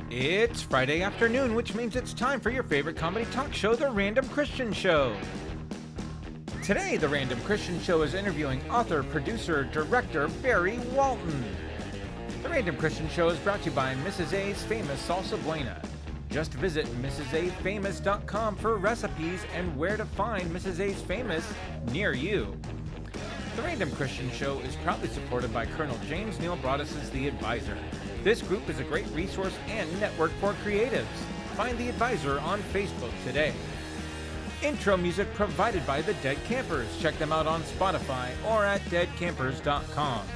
It's Friday afternoon, which means it's time for your favorite comedy talk show, The Random Kristian Show. Today, The Random Kristian Show is interviewing author, producer, director Barry Walton. The Random Kristian Show is brought to you by Mrs. A's Famous Salsa Buena. Just visit mrsafamous.com for recipes and where to find Mrs. A's Famous near you. The Random Kristian Show is proudly supported by Colonel James Neal Broaddus' The Advisor. This group is a great resource and network for creatives. Find The Advisor on Facebook today. Intro music provided by the Dead Campers. Check them out on Spotify or at deadcampers.com.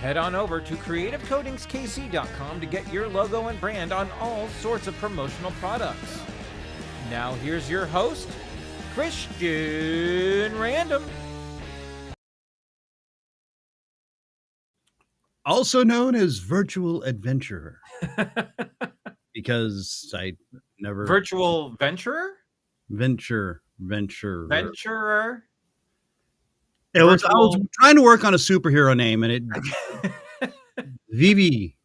Head on over to creativecoatingskc.com to get your logo and brand on all sorts of promotional products. Now here's your host, Kristian Random. Also known as Virtual Adventurer. Because I never... Virtual Venturer? Venturer. Venturer? I was trying to work on a superhero name, and it... Vivi.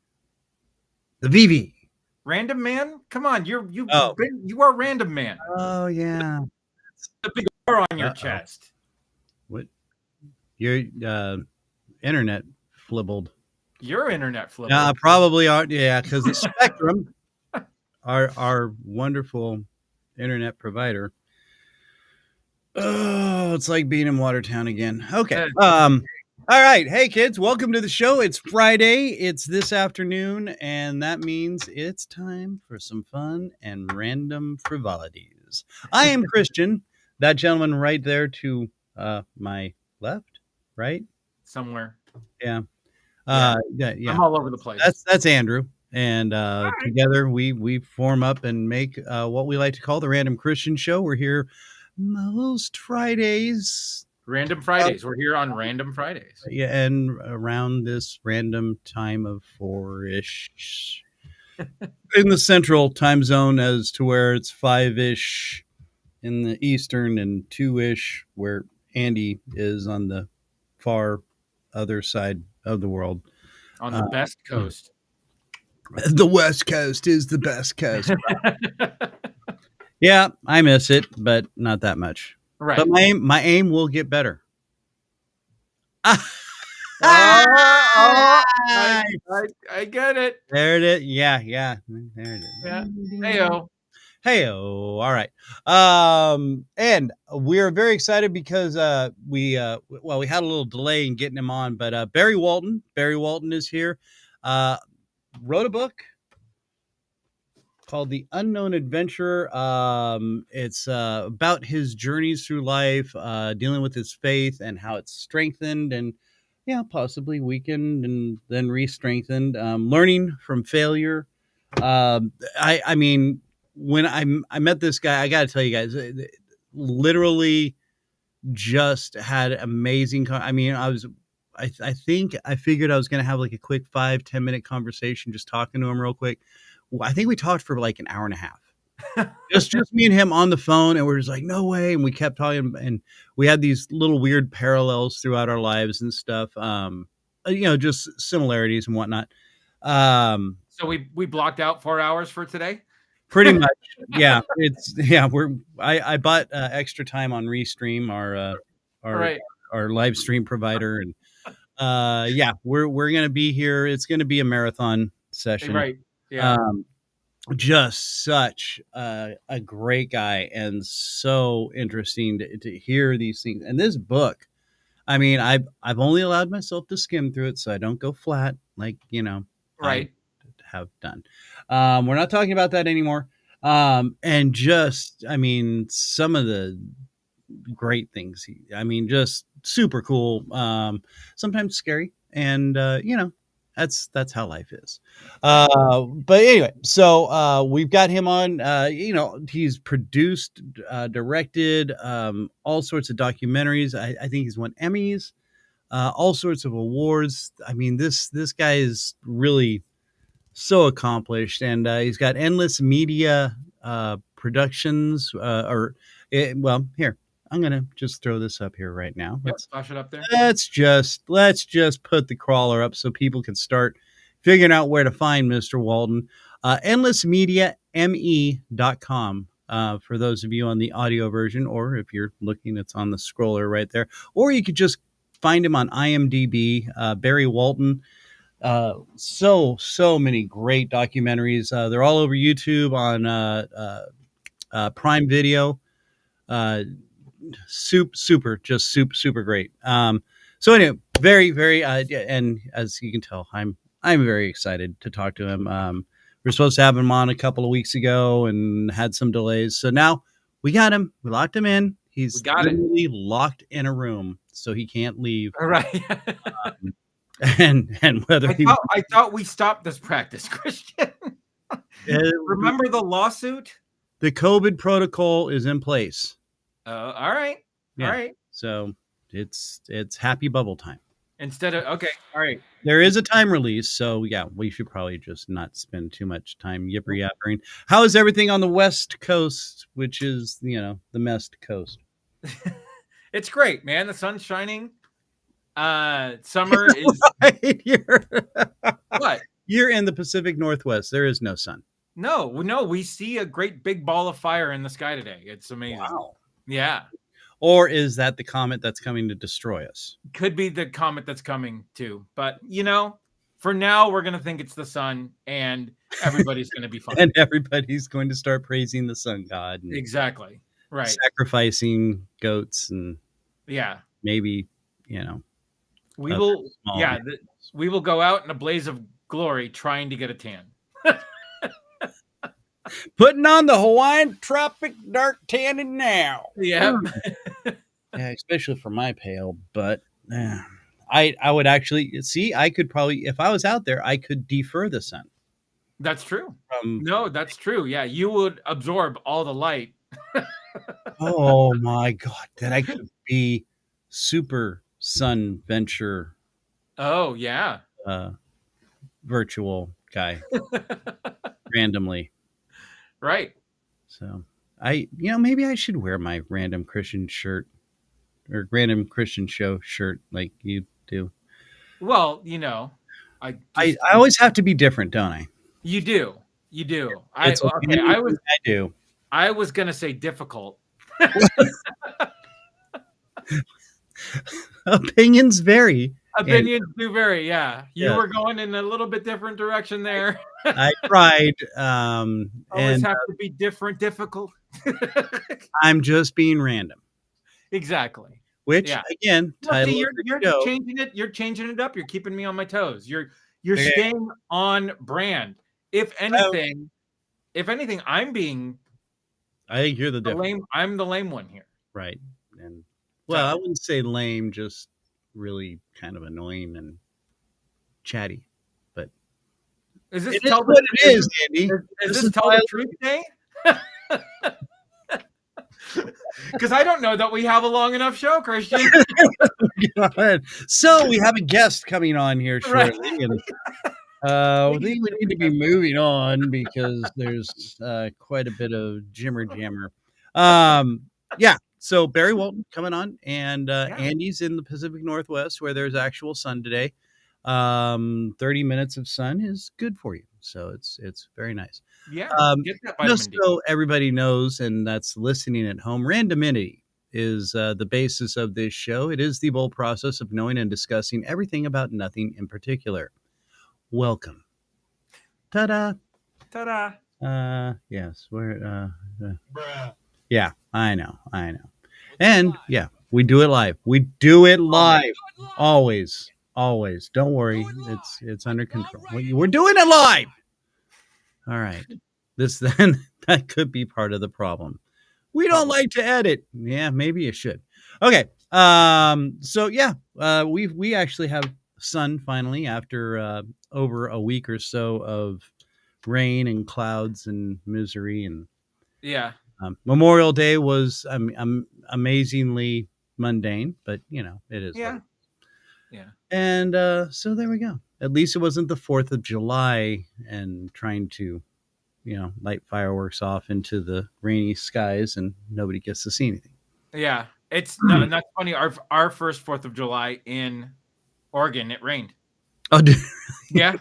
The Vivi. Random Man? Come on, you are Random Man. Oh, yeah. The big R on your chest. What? Your internet flibbled. Your internet flibbled. Probably aren't. Yeah, because the Spectrum, our wonderful internet provider. Oh, it's like being in Watertown again. Okay. All right. Hey, kids, welcome to the show. It's Friday. It's this afternoon, and that means it's time for some fun and random frivolities. I am Kristian. That gentleman right there to my left, right? Somewhere. Yeah. Yeah. I'm all over the place. That's Andrew. And together we form up and make what we like to call the Random Kristian Show. We're here most Fridays. Random Fridays. We're here on Random Fridays. Yeah, and around this random time of 4-ish in the central time zone, as to where it's 5-ish in the eastern and 2-ish where Andy is on the far other side of the world. On the best coast. The West Coast is the best coast. Yeah, I miss it, but not that much. Right. But my aim will get better. I get it. There it is. Yeah. There it is. Yeah. Heyo. All right. And we're very excited because we had a little delay in getting him on, but Barry Walton is here. Wrote a book called The Unknown Adventurer. It's about his journeys through life, dealing with his faith and how it's strengthened and possibly weakened and then re-strengthened, learning from failure. I mean, when I met this guy, I got to tell you guys, literally just had amazing. I think I figured I was going to have like a quick 5-10 minute conversation, just talking to him real quick. I think we talked for like an hour and a half, just me and him on the phone. And we're just like, no way. And we kept talking, and we had these little weird parallels throughout our lives and stuff. Just similarities and whatnot. So we blocked out 4 hours for today. Pretty much. Yeah. I bought extra time on Restream, our live stream provider. And we're going to be here. It's going to be a marathon session. Right. Yeah. Just such a great guy and so interesting to hear these things. And this book, I mean, I've only allowed myself to skim through it so I don't go flat like, right. I have done. We're not talking about that anymore. And just, I mean, some of the great things. Just super cool. Sometimes scary. And, that's how life is. But anyway, so we've got him on. He's produced, directed all sorts of documentaries. I think he's won Emmys, all sorts of awards. I mean, this guy is really so accomplished, and he's got Endless Media Productions. Here, I'm gonna just throw this up here right now. Let's flash it up there. Let's just put the crawler up so people can start figuring out where to find Mr. Walton. Endlessmediame.com. For those of you on the audio version, or if you're looking, it's on the scroller right there. Or you could just find him on IMDb. Barry Walton. So many great documentaries. They're all over YouTube, on Prime Video. Super great. So anyway, very yeah, and as you can tell, I'm very excited to talk to him. We're supposed to have him on a couple of weeks ago and had some delays, so now we got him. We locked him in. He's literally locked in a room, so he can't leave. All right. And whether I thought we stopped this practice, Kristian. Remember the lawsuit? The COVID protocol is in place. All right. Yeah. All right. So it's happy bubble time. Instead of, okay. All right. There is a time release, so yeah, we should probably just not spend too much time yipper yappering. How is everything on the West Coast, which is, the messed coast? It's great, man. The sun's shining. Summer is what? You're in the Pacific Northwest. There is no sun. No, we see a great big ball of fire in the sky today. It's amazing. Wow. Yeah. Or is that the comet that's coming to destroy us? Could be the comet that's coming too. But, for now, we're going to think it's the sun, and everybody's going to be fine. And everybody's going to start praising the sun god. Exactly. Right. Sacrificing goats and maybe, we will. Yeah. We will go out in a blaze of glory trying to get a tan. Putting on the Hawaiian tropic dark tanning now. Yeah. Yeah, especially for my pale, but I would actually see, I could probably, if I was out there, I could defer the sun. That's true. No, that's true. Yeah, you would absorb all the light. Oh my God, that I could be super sun venture. Oh yeah. Virtual guy. Randomly. Right. So maybe I should wear my Random Kristian shirt or Random Kristian Show shirt like you do. Well, I always have to be different, don't I? You do. I do. I was gonna say difficult. Opinions vary. Opinions do vary. Yeah, you were going in a little bit different direction there. I tried. Always have to be difficult. I'm just being random. Exactly. Which again, see, you're changing it. You're changing it up. You're keeping me on my toes. You're staying on brand. If anything, I think you're the lame. I'm the lame one here. Right. And I wouldn't say lame, just really kind of annoying and chatty. But is this it is what it is, Andy? Is this tell the truth day? Because I don't know that we have a long enough show, Kristian. So we have a guest coming on here shortly. Right. And I think we need to be moving on because there's quite a bit of jimmer jammer. So Barry Walton coming on, and Andy's in the Pacific Northwest where there's actual sun today. 30 minutes of sun is good for you, so it's very nice. Yeah, just so everybody knows, and that's listening at home, randomity is the basis of this show. It is the bold process of knowing and discussing everything about nothing in particular. Welcome. Ta-da. Ta-da. Yes, we're yeah, I know. And we do it live. Always. Don't worry. It's under control. We're doing it live. All right. That could be part of the problem. We don't like to edit. Yeah, maybe you should. Okay. We actually have sun finally after over a week or so of rain and clouds and misery and Memorial Day was amazingly mundane, but it is. Yeah. And so there we go. At least it wasn't the 4th of July and trying to, light fireworks off into the rainy skies and nobody gets to see anything. Yeah. It's that's funny. Our first 4th of July in Oregon, it rained. Oh, yeah.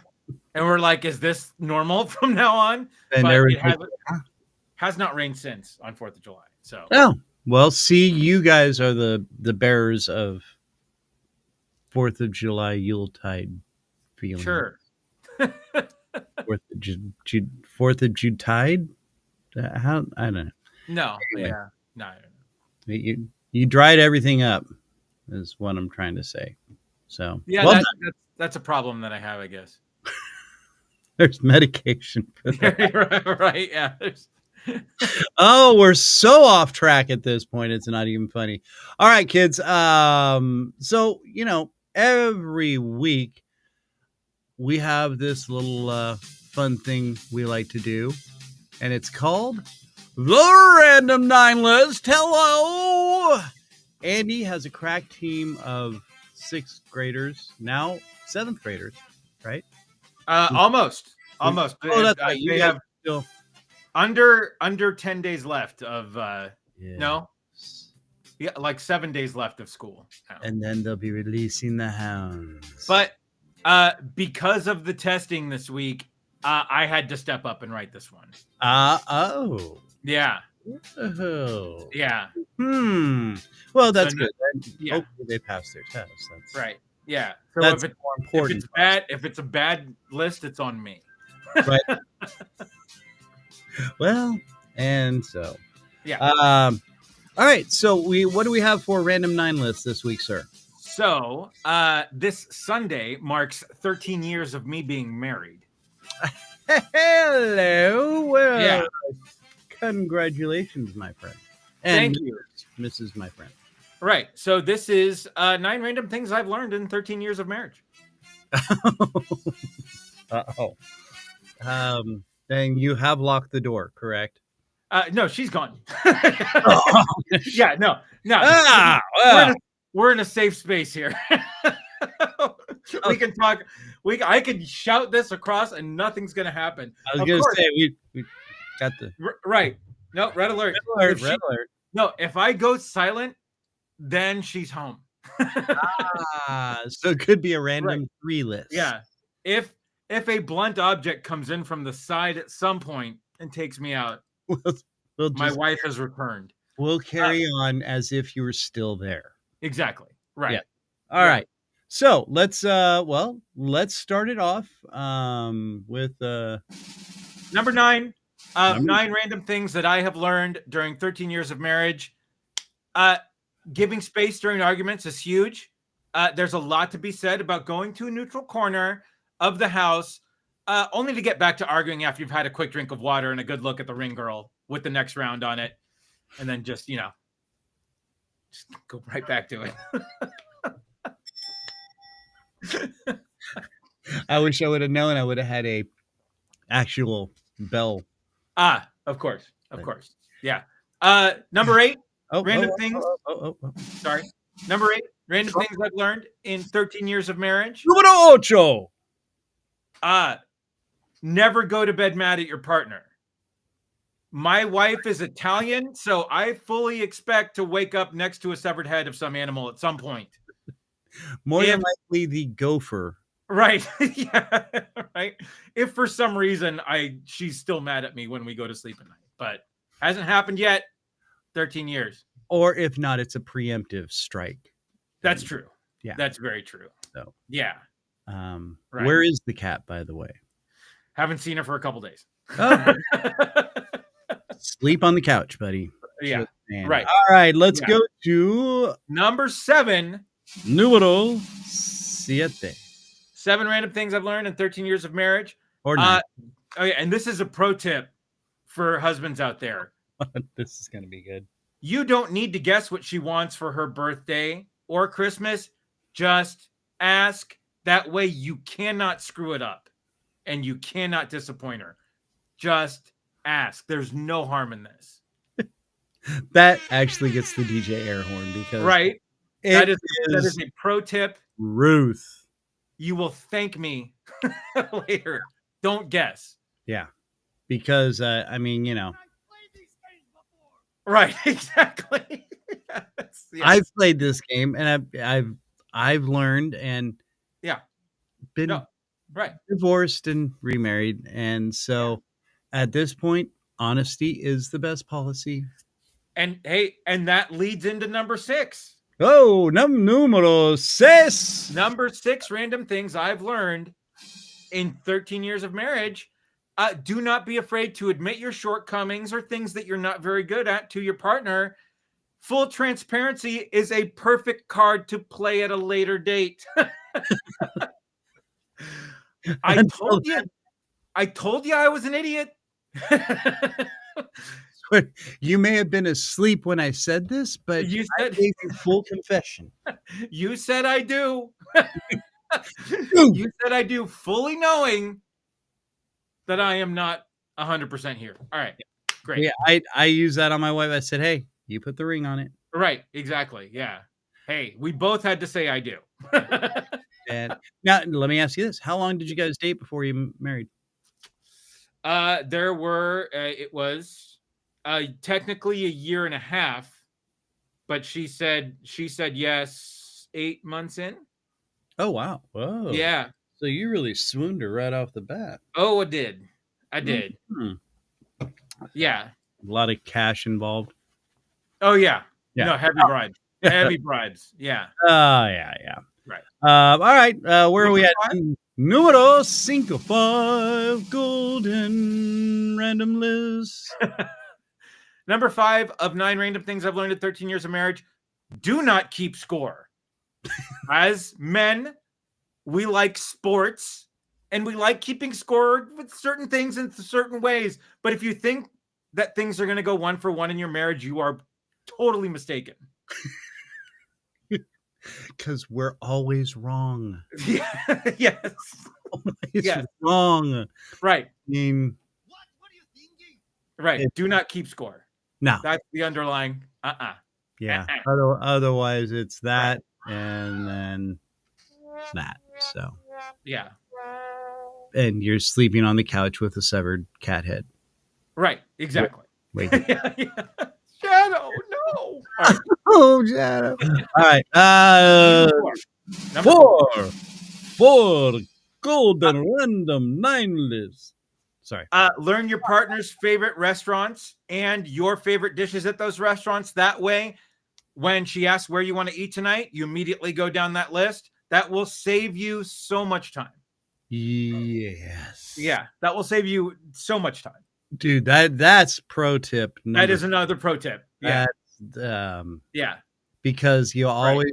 And we're like, is this normal from now on? And But it everything. has not rained since on 4th of July. So, Oh, well, see, you guys are the bearers of 4th of July Yuletide feeling. sure. 4th of Juletide? How? I don't know. No, Anyway. yeah. No, I don't know. You dried everything up, is what I'm trying to say. So, Yeah, well, that's a problem that I have, I guess. there's medication for that. Right, yeah. Oh, we're so off track at this point. It's not even funny. All right, kids. So, every week we have this little fun thing we like to do, and it's called the Random 9 List. Hello! Andy has a crack team of 6th graders, now 7th graders, right? Almost. Oh, that's right. They have still under 10 days left of yeah. no, yeah, like 7 days left of school now. And then they'll be releasing the hounds. But because of the testing this week, I had to step up and write this one. Oh. Yeah. Oh. Yeah. Well, that's So good. Yeah. Hopefully they pass their test. That's Right. Yeah. So that's if more important. if it's a bad list, it's on me. Right. Well, and so yeah. All right. So what do we have for Random 9 List this week, sir? So this Sunday marks 13 years of me being married. Hello. Well, yeah. Congratulations, my friend. And thank you, Mrs. My friend. Right. So this is 9 random things I've learned in 13 years of marriage. Uh-oh. Then you have locked the door, correct? No, she's gone. Yeah, no. We're in a safe space here. We can talk. I can shout this across, and nothing's gonna happen. I was gonna say we got the right. No, red alert. Red alert. No, if I go silent, then she's home. So it could be a random 3 list. Yeah. If a blunt object comes in from the side at some point and takes me out, my wife has returned. We'll carry on as if you were still there. Exactly. Right. Yeah. All right. So let's start it off with number 9. 9 random things that I have learned during 13 years of marriage. Giving space during arguments is huge. There's a lot to be said about going to a neutral corner of the house, only to get back to arguing after you've had a quick drink of water and a good look at the ring girl with the next round on it, and then just go right back to it. I wish I would have known. I would have had a actual bell. Of course. Yeah. Number 8. Random things. Sorry. Number 8. Random things I've learned in 13 years of marriage. Numero ocho. Never go to bed mad at your partner. My wife is Italian, so I fully expect to wake up next to a severed head of some animal at some point. More than likely the gopher. Right. Yeah. Right. If for some reason she's still mad at me when we go to sleep at night, but hasn't happened yet. 13 years. Or if not, it's a preemptive strike. That's true. Yeah. That's very true. So yeah. Right. Where is the cat, by the way? Haven't seen her for a couple days. Oh. Sleep on the couch, buddy. Yeah. Right. All right. Let's go to number 7. Numero 7. 7 random things I've learned in 13 years of marriage. Or 9. And this is a pro tip for husbands out there. This is going to be good. You don't need to guess what she wants for her birthday or Christmas. Just ask. That way you cannot screw it up and you cannot disappoint her. Just ask. There's no harm in this. That actually gets the DJ air horn because that is a pro tip. Ruth. You will thank me later. Don't guess. Yeah. Because Right, exactly. Yes. I've played this game and I've learned and Right. divorced and remarried. And so at this point, honesty is the best policy. And hey, and that leads into number 6. Oh, numero seis. Number 6 random things I've learned in 13 years of marriage. Do not be afraid to admit your shortcomings or things that you're not very good at to your partner. Full transparency is a perfect card to play at a later date. I told you I was an idiot. You may have been asleep when I said this, but You I said gave you full confession. you said I do. You said I do, fully knowing that I am not 100% here. All right. Great. Yeah, I use that on my wife. I said, hey, you put the ring on it. Right. Exactly. Yeah. Hey, we both had to say I do. And now let me ask you this. How long did you guys date before you married? It was technically a year and a half, but she said yes 8 months in. Oh, wow. Whoa. Yeah. So you really swooned her right off the bat. Oh, I did. Mm-hmm. Yeah. A lot of cash involved. Oh, yeah. Yeah. No, heavy bribes. Heavy bribes. Yeah. Yeah. Right. All right. Where are Number we at? 5? Numero 5, golden random list. Number 5 of 9 random things I've learned in 13 years of marriage. Do not keep score. As men, we like sports and we like keeping score with certain things in certain ways. But if you think that things are going to go 1 for 1 in your marriage, you are totally mistaken. Because we're always wrong. Yes. Always wrong. Right. I mean, what are you thinking? Right. Do not keep score. No. That's the underlying. Yeah. Otherwise, it's that and then that. So. Yeah. And you're sleeping on the couch with a severed cat head. Right. Exactly. Wait. Shadow, no. All right. Oh, Shadow. All right. Number 4 golden random 9 list. Sorry. Learn your partner's favorite restaurants and your favorite dishes at those restaurants. That way, when she asks where you want to eat tonight, you immediately go down that list. That will save you so much time. Yes. Yeah, that will save you so much time. Dude, that's pro tip. That is another pro tip. Yeah. Yeah. Because you always,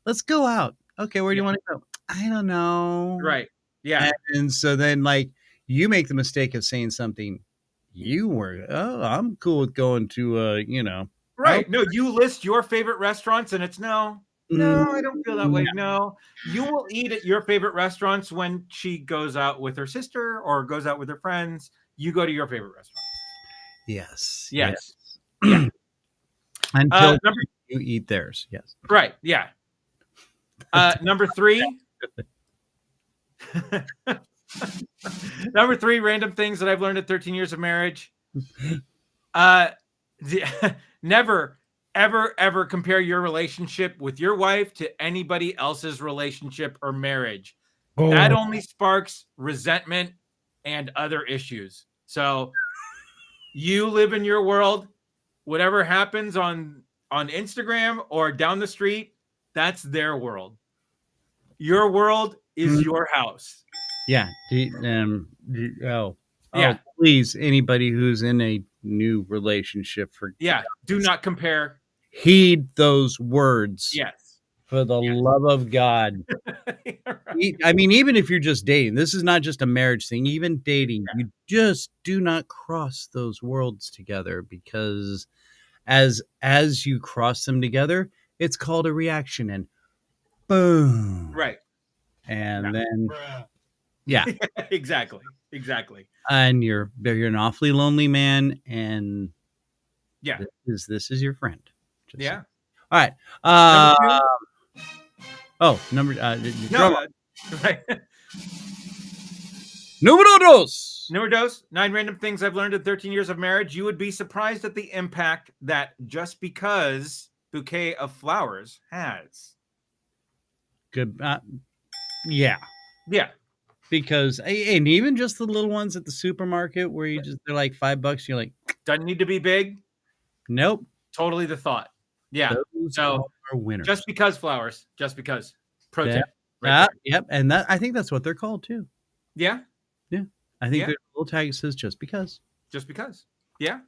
let's go out. Okay, where do you want to go? I don't know. Right. Yeah. And so then, like, you make the mistake of saying something. I'm cool with going to, Right. No, you list your favorite restaurants and it's no, I don't feel that way. No, you will eat at your favorite restaurants when she goes out with her sister or goes out with her friends. You go to your favorite restaurant. Yes. Yeah. Until you eat theirs. Yes. Right. Yeah. Number 3. Number 3 random things that I've learned in 13 years of marriage. Never, ever compare your relationship with your wife to anybody else's relationship or marriage. Oh. That only sparks resentment and other issues. So you live in your world. Whatever happens on Instagram or down the street, that's their world. Your world is your house. Yeah. Please, anybody who's in a new relationship, do not compare. Heed those words. Yes. For the love of God. Right. I mean, even if you're just dating, this is not just a marriage thing, even dating, you just do not cross those worlds together, because as you cross them together, it's called a reaction, and boom. Right. And then Exactly. And you're an awfully lonely man, and this is your friend. All right. Number Número dos. 9 random things I've learned in 13 years of marriage. You would be surprised at the impact that just because bouquet of flowers has. Good. Yeah. because and even just the little ones at the supermarket where they're like $5, you're like, doesn't need to be big. nope. Totally the thought. Yeah. Those So are winners. just because flowers, just because. Pro tip. Right there. Yep. And I think that's what they're called too. Yeah. Yeah. I think there's a little tag that says just because. Just because. Yeah.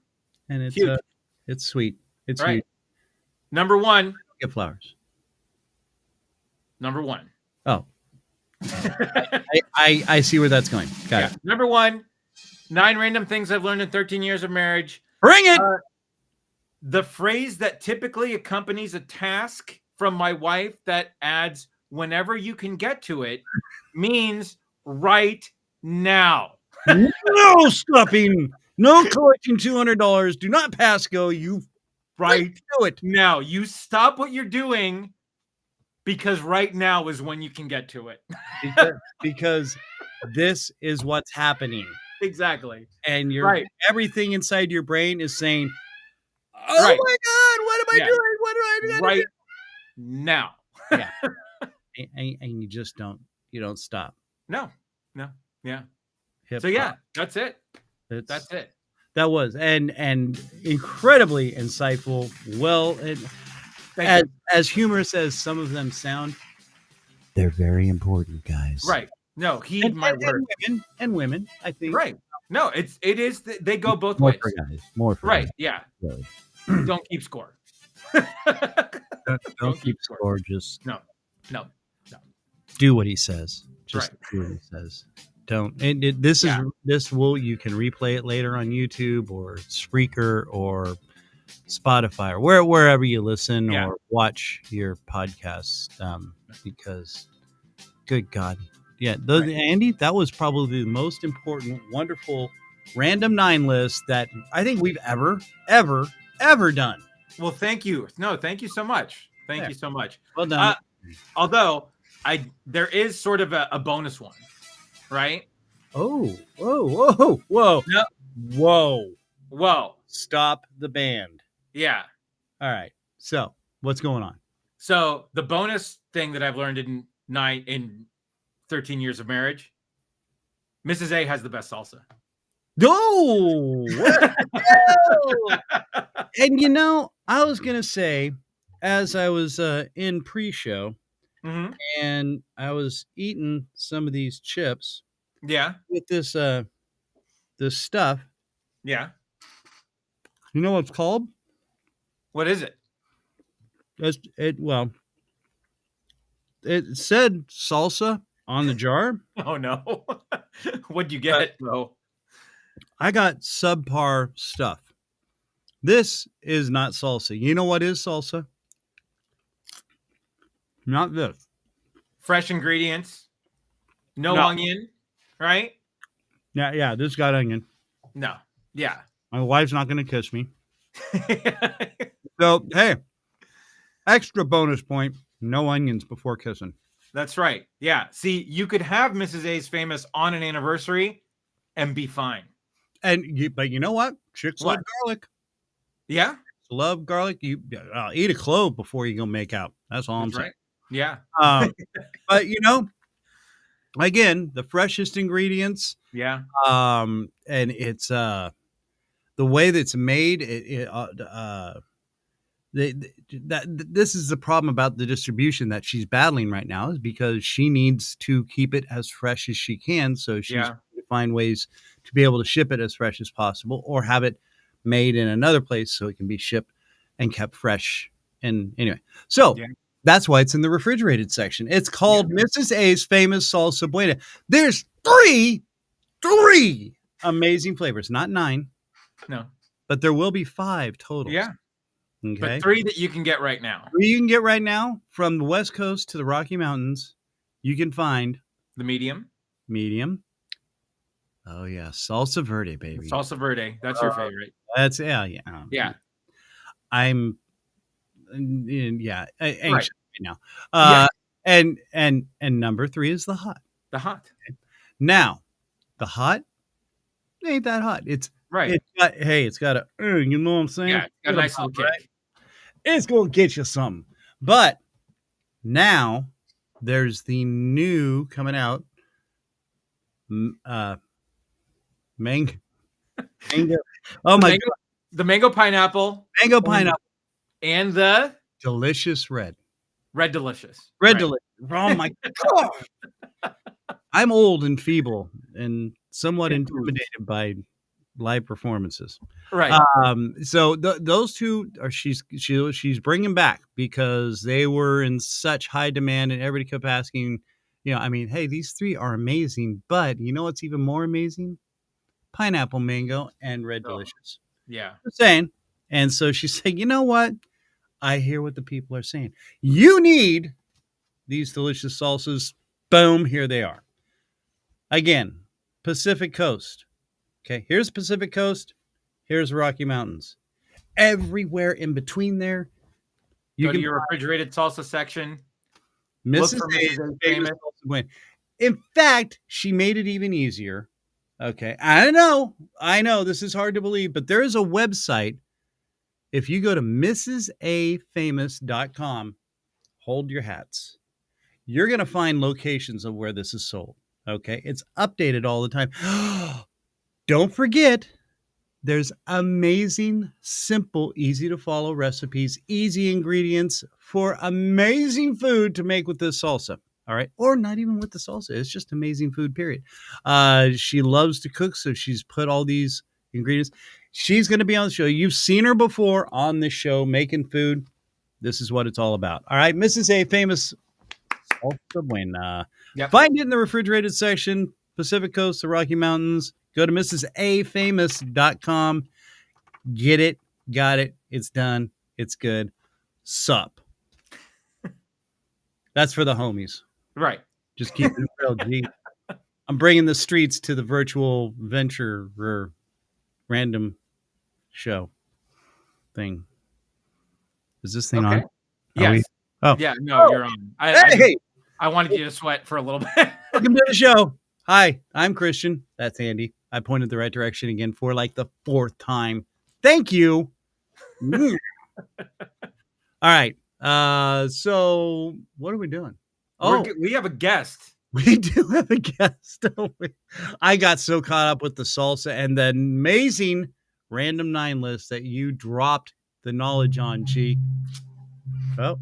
And it's huge. It's sweet. It's right. huge. Number one. Get flowers. Number one. Oh. I see where that's going. Got it. Number one, 9 random things I've learned in 13 years of marriage. Bring it. The phrase that typically accompanies a task from my wife that adds whenever you can get to it means right now. No stopping. No collecting $200. Do not pass go. You right do it now. You stop what you're doing because right now is when you can get to it. because this is what's happening. Exactly. And everything inside your brain is saying, oh my God, what am I doing? What do I do? Right now. Yeah. and you just don't stop. No. Yeah. Hip-hop. So yeah, that's it. That's it. That was and incredibly insightful. Well, as humorous as some of them sound, they're very important, guys. Right. No, heed my word. And women, I think. Right. No, it is. They go both more ways. For guys. More for right. Guys. Yeah. Really. Don't keep score. don't keep score. Just no. Do what he says. Just right. do what he says. Don't. And you can replay it later on YouTube or Spreaker or Spotify or wherever you listen or watch your podcasts. Because, good God, Andy, that was probably the most important, wonderful random 9 list that I think we've ever done. Well, thank you. No, thank you so much. Thank you so much. Well done. Although there is sort of a bonus one, right? Oh, whoa. No. Whoa. Stop the band. Yeah. All right. So what's going on? So the bonus thing that I've learned in 13 years of marriage, Mrs. A has the best salsa. Oh, and I was gonna say, as I was in pre-show, and I was eating some of these chips, with this stuff, you know what it's called? What is it? It said salsa on the jar. Oh no! What'd you get, though? I got subpar stuff. This is not salsa. You know what is salsa? Not this. Fresh ingredients. No onion, right? Yeah, this got onion. No. Yeah. My wife's not going to kiss me. So, hey, extra bonus point. No onions before kissing. That's right. Yeah. See, you could have Mrs. A's famous on an anniversary and be fine. But you know what? Chicks love garlic. Yeah. Love garlic. You eat a clove before you go make out. That's all I'm saying. Right. Yeah. But again, the freshest ingredients. Yeah. And it's the way that's made. This is the problem about the distribution that she's battling right now, is because she needs to keep it as fresh as she can. So she's trying to find ways to be able to ship it as fresh as possible, or have it made in another place so it can be shipped and kept fresh. And anyway, that's why it's in the refrigerated section. It's called Mrs. A's Famous Salsa Buena. There's three amazing flavors, not 9. No, but there will be 5 total. Yeah. Okay. But 3 that you can get right now. 3 you can get right now from the West Coast to the Rocky Mountains. You can find the medium. Oh yeah, salsa verde, baby. Salsa verde. That's your favorite. That's Yeah. I'm anxious right now. And number 3 is the hot. The hot. Okay. Now, the hot ain't that hot. It's right. It's got a you know what I'm saying? Yeah, it's got a nice little kick. Right? It's gonna get you something. But now there's the new coming out mango, mango. Oh my God. The mango pineapple. Mango pineapple. And the delicious red delicious. delicious. Oh my God. I'm old and feeble and somewhat intimidated by live performances. Right. So those two are she's bringing back because they were in such high demand and everybody kept asking, I mean, hey, these three are amazing, but you know what's even more amazing? Pineapple, mango, and red delicious. Yeah. Just saying. And so she's saying, you know what? I hear what the people are saying. You need these delicious salsas. Boom, here they are. Again, Pacific Coast. Okay, here's Pacific Coast. Here's Rocky Mountains. Everywhere in between there, you go to your refrigerated salsa section. Mrs. A famous salsa. In fact, she made it even easier. Okay, I know, this is hard to believe, but there is a website. If you go to mrsafamous.com, hold your hats. You're going to find locations of where this is sold. Okay, it's updated all the time. Don't forget, there's amazing, simple, easy to follow recipes, easy ingredients for amazing food to make with this salsa. All right. Or not even with the salsa. It's just amazing food, period. She loves to cook, so she's put all these ingredients. She's going to be on the show. You've seen her before on this show making food. This is what it's all about. All right. Mrs. A famous salsa buena. Yep. Find it in the refrigerated section, Pacific Coast, the Rocky Mountains. Go to mrsafamous.com. Get it. Got it. It's done. It's good. Sup. That's for the homies. Right. Just keep it real, G. I'm bringing the streets to the virtual venture or random show thing. Is this thing on? Yes. Yeah, no, you're on. I wanted you to sweat for a little bit. Welcome to the show. Hi, I'm Kristian. That's Andy. I pointed the right direction again for like the 4th time. Thank you. All right. So what are we doing? We have a guest. We do have a guest, don't we? I got so caught up with the salsa and the amazing random 9 list that you dropped the knowledge on, Chi. Oh.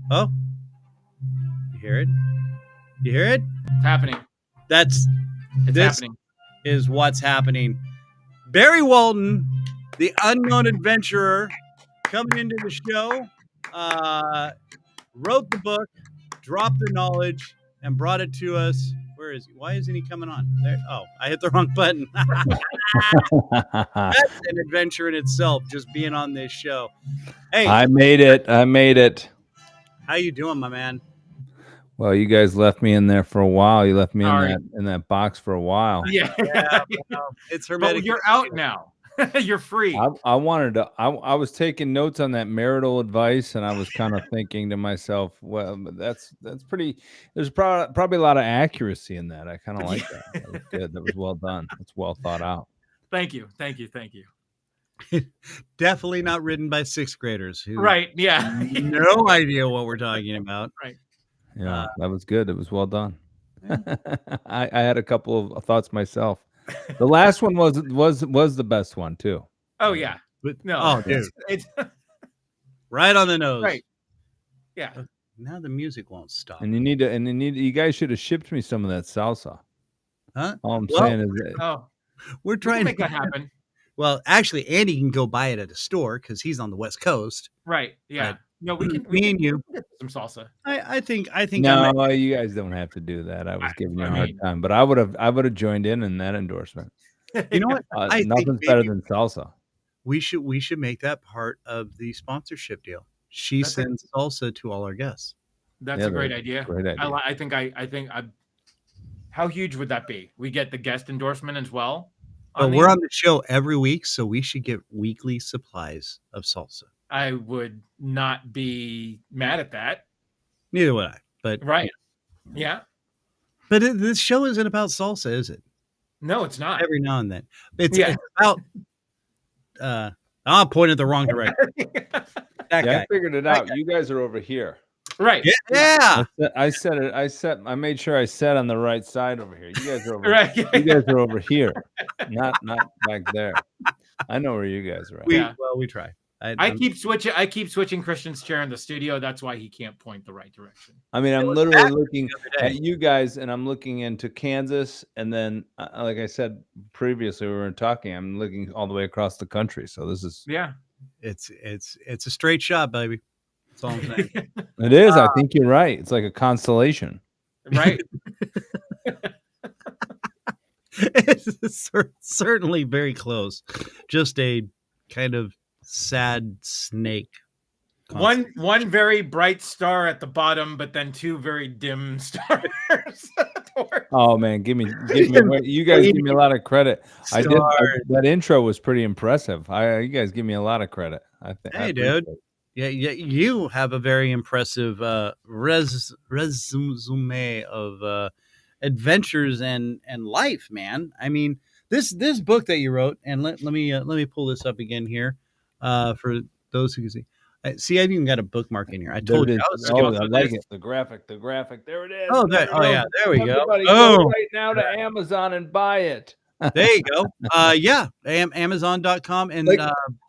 You hear it? You hear it? It's happening. This happening. Is what's happening. Barry Walton, the unknown adventurer, coming into the show, wrote the book, dropped the knowledge, and brought it to us. Where is he? Why isn't he coming on? There. Oh, I hit the wrong button. That's an adventure in itself, just being on this show. Hey, I made it. How you doing, my man? Well, you guys left me in there for a while. You left me in that box for a while. Yeah. It's hermetic. But you're out now. You're free. I wanted to. I was taking notes on that marital advice, and I was kind of thinking to myself, well, that's pretty. There's probably a lot of accuracy in that. I kind of like that. That was good. That was well done. That's well thought out. Thank you. Definitely not written by 6th graders. Right. Yeah. No idea what we're talking about. Right. Yeah, that was good. It was well done. Yeah. I had a couple of thoughts myself. The last one was the best one too. Oh yeah. Dude, it's right on the nose. Right. Yeah. Now the music won't stop. And you guys should have shipped me some of that salsa. Huh? All I'm saying is that we're trying to make that happen. Well, actually, Andy can go buy it at a store because he's on the West Coast. Right. Yeah. But no, we can get some salsa. I think. No, you guys don't have to do that. I was giving you a hard time, but I would have joined in that endorsement. You know what? Nothing's better than salsa. We should make that part of the sponsorship deal. She sends salsa to all our guests. That's a great idea. Great idea. I think how huge would that be? We get the guest endorsement as well. We're on the show every week, so we should get weekly supplies of salsa. I would not be mad at that. Neither would I. But right. Yeah. But this show isn't about salsa, is it? No, it's not. Every now and then. It's about I'm pointing the wrong direction. I figured it out. You guys are over here. Right. Yeah. I made sure I sat on the right side over here. You guys are over. Right. You guys are over here, not back there. I know where you guys are at. We try. I keep switching Christian's chair in the studio. That's why he can't point the right direction. I mean, I'm literally looking at you guys, and I'm looking into Kansas, and then, like I said previously, we were talking. I'm looking all the way across the country. So this is it's a straight shot, baby. That's all I'm saying. It is. I think you're right. It's like a constellation, right? It's certainly very close. Just a kind of sad snake. One very bright star at the bottom, but then two very dim stars. Oh man, give me you guys give me a lot of credit. That intro was pretty impressive. You guys give me a lot of credit. Hey, dude. Yeah, you have a very impressive resume of adventures and life, man. I mean, this book that you wrote, and let me pull this up again here for those who can see. See, I've even got a bookmark in here. I told you. I like it. The graphic. There it is. Oh, yeah. There we go. Go right now to Amazon and buy it. There you go. Yeah, Amazon.com. And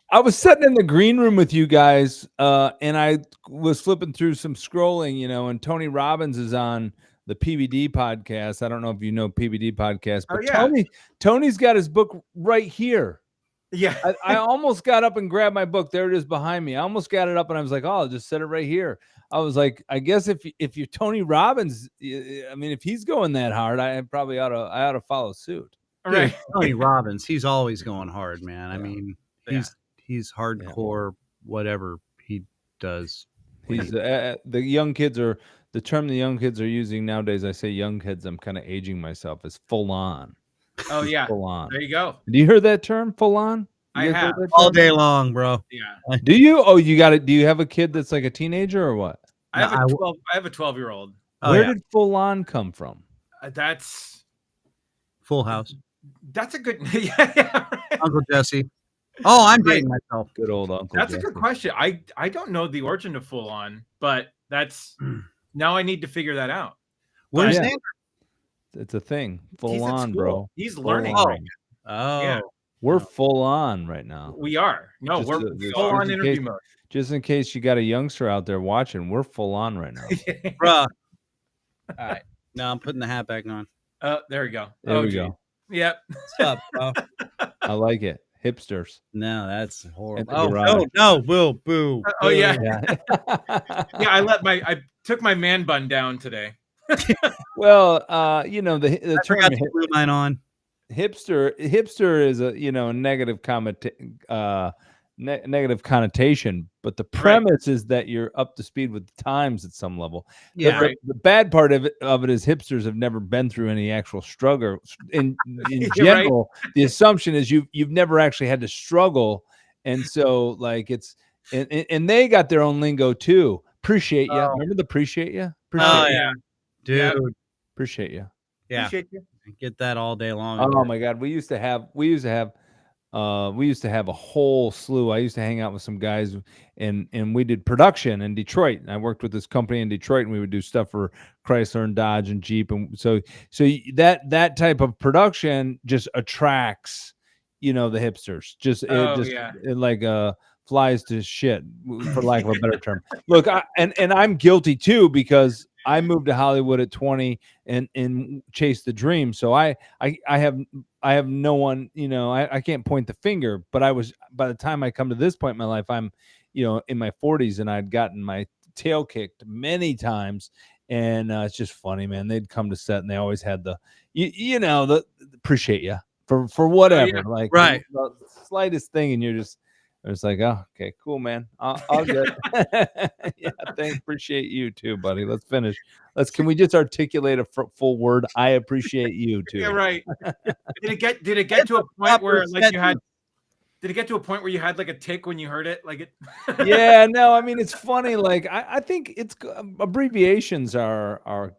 I was sitting in the green room with you guys, and I was flipping through some scrolling, and Tony Robbins is on the PBD podcast. I don't know if you know PBD podcast, but Tony's got his book right here. Yeah. I almost got up and grabbed my book. There it is behind me. I almost got it up and I was like, oh, I'll just set it right here. I was like, I guess if you're Tony Robbins, I mean, if he's going that hard, I ought to follow suit. Right. Tony Robbins, he's always going hard, man. I mean, he's hardcore, whatever he does. He's the young kids are the term the young kids are using nowadays. I say young kids, I'm kind of aging myself, is full on. Oh yeah, full on. There you go. Do you hear that term, full on? I have all day long, bro. Yeah. Do you? Oh, you got it. Do you have a kid that's like a teenager or what? I have a 12-year-old. Where did full on come from? That's Full House. That's a good. Yeah. Right. Uncle Jesse. Oh, I'm dating myself. Good old Uncle. That's Jesse. a good question. I don't know the origin of full on, but that's now I need to figure that out. Where's Andrew? It's a thing. Full on, bro. He's learning. Yeah. We're full on right now. We are. No, we're full on interview mode. Just in case you got a youngster out there watching, we're full on right now. Bruh. All right. Now I'm putting the hat back on. There we go. There we go. Yep. What's up, bro? I like it. Hipsters. No, that's horrible. Oh, no, Will, boo. Oh, yeah. Yeah, I took my man bun down today. Well, the term blue line on. Hipster is a negative connotation, but the premise is that you're up to speed with the times at some level. Yeah. The bad part of it is hipsters have never been through any actual struggle. In general, the assumption is you've never actually had to struggle, and so like it's and they got their own lingo too. Appreciate you. Remember the appreciate you? Yeah, dude. Yeah. Appreciate you. Yeah. Appreciate you. Get that all day long. Oh my God, we used to have a whole slew. I used to hang out with some guys and we did production in Detroit. And I worked with this company in Detroit and we would do stuff for Chrysler and Dodge and Jeep. And so that type of production just attracts, the hipsters. It flies to shit, for lack of a better term. Look, I'm guilty too, because I moved to Hollywood at 20 and chased the dream. So I have no one, I can't point the finger, but by the time I come to this point in my life, I'm, in my 40s and I'd gotten my tail kicked many times. And it's just funny, man. They'd come to set and they always had the appreciate you for whatever, the slightest thing. And it's like, oh, okay, cool, man. I'll get yeah, thanks. Appreciate you too, buddy. Let's finish. Can we just articulate a full word? I appreciate you too. Yeah, right. Did it get to a point where did it get to a point where you had like a tick when you heard it? Like it Yeah, no, I mean, it's funny. Like I think it's abbreviations are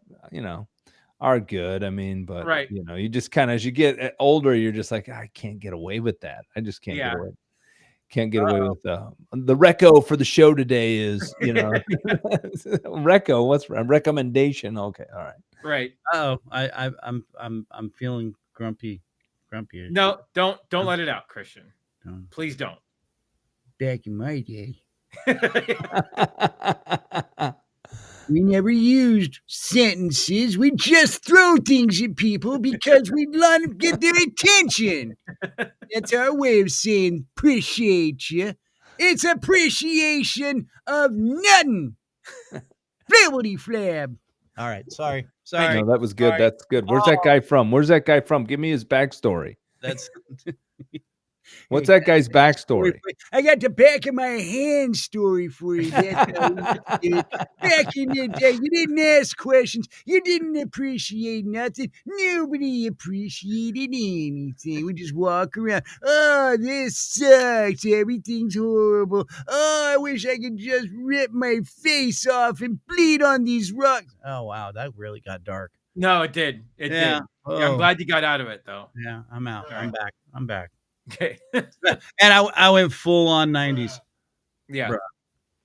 good. I mean, but you just kind of, as you get older, you're just like, I can't get away with that. I just can't get away. Can't get away with the reco for the show today is, reco. What's a recommendation? Okay, all right. Right. I'm feeling grumpy. No, don't let it out, Kristian. Please don't. Back in my day, we never used sentences. We just throw things at people because we want to get their attention. That's our way of saying appreciate you. It's appreciation of nothing. Flabbity flab. All right, sorry. No, that was good. Sorry. That's good. Where's that guy from? Give me his backstory. That's What's that guy's backstory? I got the back of my hand story for you. That's how we did. Back in the day, you didn't ask questions. You didn't appreciate nothing. Nobody appreciated anything. We just walk around. Oh, this sucks. Everything's horrible. Oh, I wish I could just rip my face off and bleed on these rocks. Oh, wow. That really got dark. No, it did. It did. Oh. Yeah, I'm glad you got out of it, though. Yeah, I'm out. All I'm right. back. I'm back. Okay. And I went full on 90s. Yeah.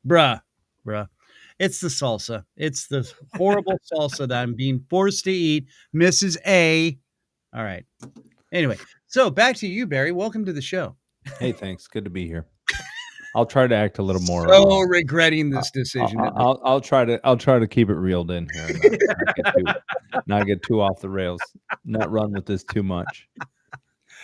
Bruh. It's the salsa. It's the horrible salsa that I'm being forced to eat. Mrs. A. All right. Anyway, so back to you, Barry. Welcome to the show. Hey, thanks. Good to be here. I'll try to act a little more. So regretting this decision. I'll try to keep it reeled in here. And not get too off the rails. Not run with this too much.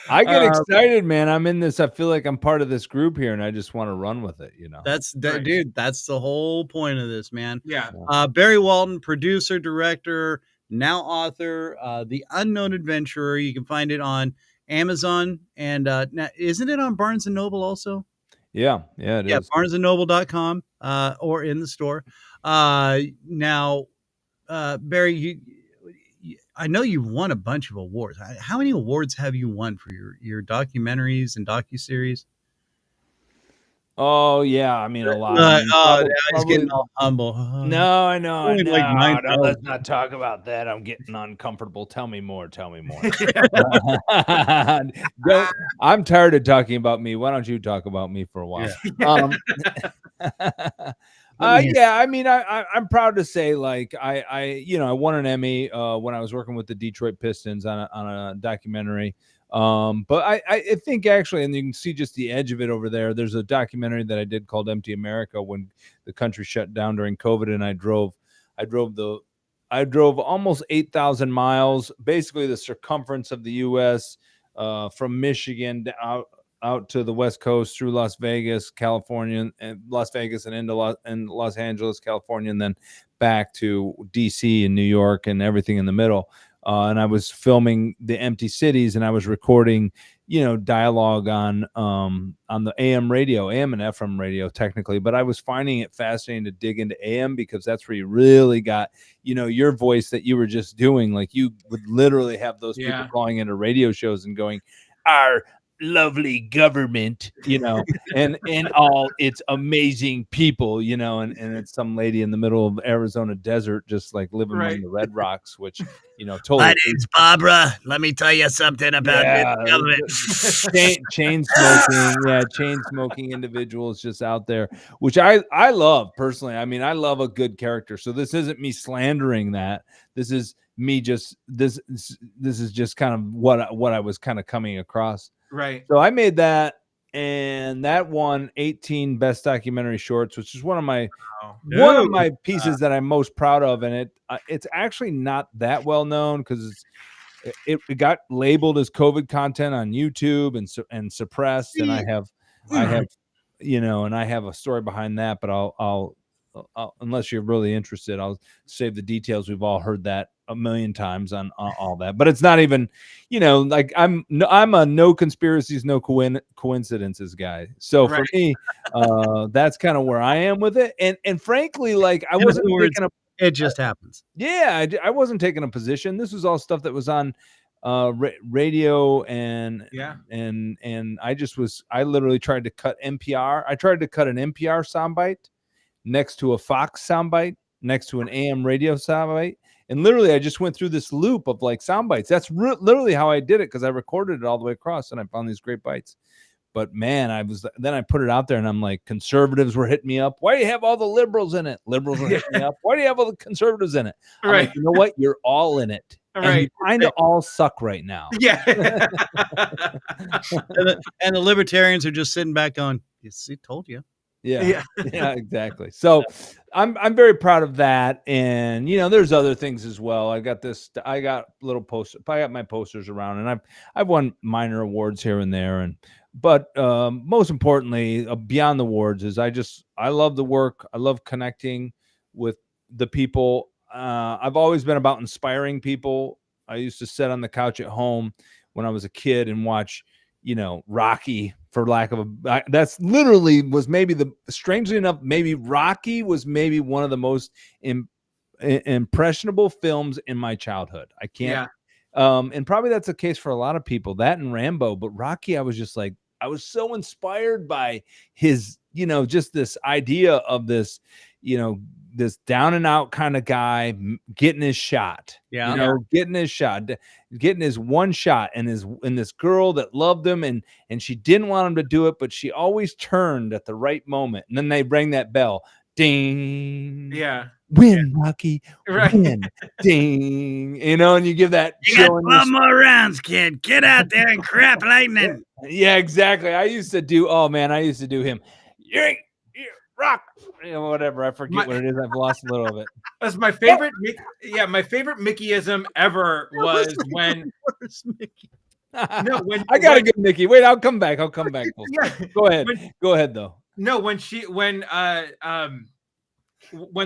I get excited, man. I'm in this. I feel like I'm part of this group here, and I just want to run with it. Right. Dude. That's the whole point of this, man. Yeah. Barry Walton, producer, director, now author, The Unknown Adventurer. You can find it on Amazon, and now, isn't it on Barnes and Noble also? Yeah, it is. BarnesandNoble.com or in the store. Now, Barry, I know you've won a bunch of awards. How many awards have you won for your documentaries and docuseries? Oh yeah, I mean a lot. He's getting all humble. No, I know. Like no, let's not talk about that. I'm getting uncomfortable. Tell me more. I'm tired of talking about me. Why don't you talk about me for a while? Yeah. I mean, I'm proud to say, like, I won an Emmy when I was working with the Detroit Pistons on a documentary. But I think actually, and you can see just the edge of it over there. There's a documentary that I did called Empty America when the country shut down during COVID, and I drove almost 8,000 miles, basically the circumference of the U.S. From Michigan out to the West Coast through Las Vegas, California, and Las Vegas, and into Los Angeles, California, and then back to DC and New York and everything in the middle. And I was filming the empty cities, and I was recording, dialogue on the AM radio, AM and FM radio technically, but I was finding it fascinating to dig into AM because that's where you really got, your voice that you were just doing. Like you would literally have those people calling into radio shows and going, our lovely government, and all its amazing people, and it's some lady in the middle of Arizona desert, just like living among the Red Rocks, which, totally. My name's Barbara. Let me tell you something about this government. chain smoking individuals just out there, which I love personally. I mean, I love a good character. So this isn't me slandering that. This is me just this is just kind of what I was kind of coming across. Right. So I made that, and that won 18 Best Documentary Shorts, which is one of my pieces that I'm most proud of. And it's actually not that well known because it got labeled as COVID content on YouTube and suppressed. And I have a story behind that. But I'll unless you're really interested, I'll save the details. We've all heard that a million times on all that, but it's not even, like I'm a no conspiracies, no coincidences guy. So for me, that's kind of where I am with it. And frankly, like I wasn't taking it just happens. Yeah. I wasn't taking a position. This was all stuff that was on radio and I literally tried to cut NPR. I tried to cut an NPR soundbite next to a Fox soundbite, next to an AM radio soundbite. And literally, I just went through this loop of like sound bites. That's literally how I did it because I recorded it all the way across and I found these great bites. But man, then I put it out there and I'm like, conservatives were hitting me up. Why do you have all the liberals in it? Liberals were hitting me up. Why do you have all the conservatives in it? I'm like, you know what? You're all in it. And you kind of all suck right now. Yeah. and the libertarians are just sitting back on, you see, told you. Yeah, exactly. So I'm very proud of that. And there's other things as well. I got my posters around, and I've won minor awards here and there. But most importantly, beyond the awards, is I love the work. I love connecting with the people. I've always been about inspiring people. I used to sit on the couch at home when I was a kid and watch Rocky, for lack of that's literally was maybe strangely enough, maybe Rocky was maybe one of the most impressionable films in my childhood. I can't, and probably that's the case for a lot of people, that and Rambo, but Rocky, I was just like, I was so inspired by his, just this idea of this, this down and out kind of guy getting his shot, getting his one shot, and this girl that loved him and she didn't want him to do it, but she always turned at the right moment. And then they rang that bell, ding. Yeah. Win, Rocky, win, ding. And you give that. You got 12 more rounds, kid. Get out there and crap lightning. Yeah, exactly. I used to do him. You rock. Whatever. I forget what it is. I've lost a little of it. That's my favorite. My favorite Mickeyism ever was when. No, when I got a good Mickey. Wait, I'll come back. Yeah. Go ahead. Go ahead, though. No, when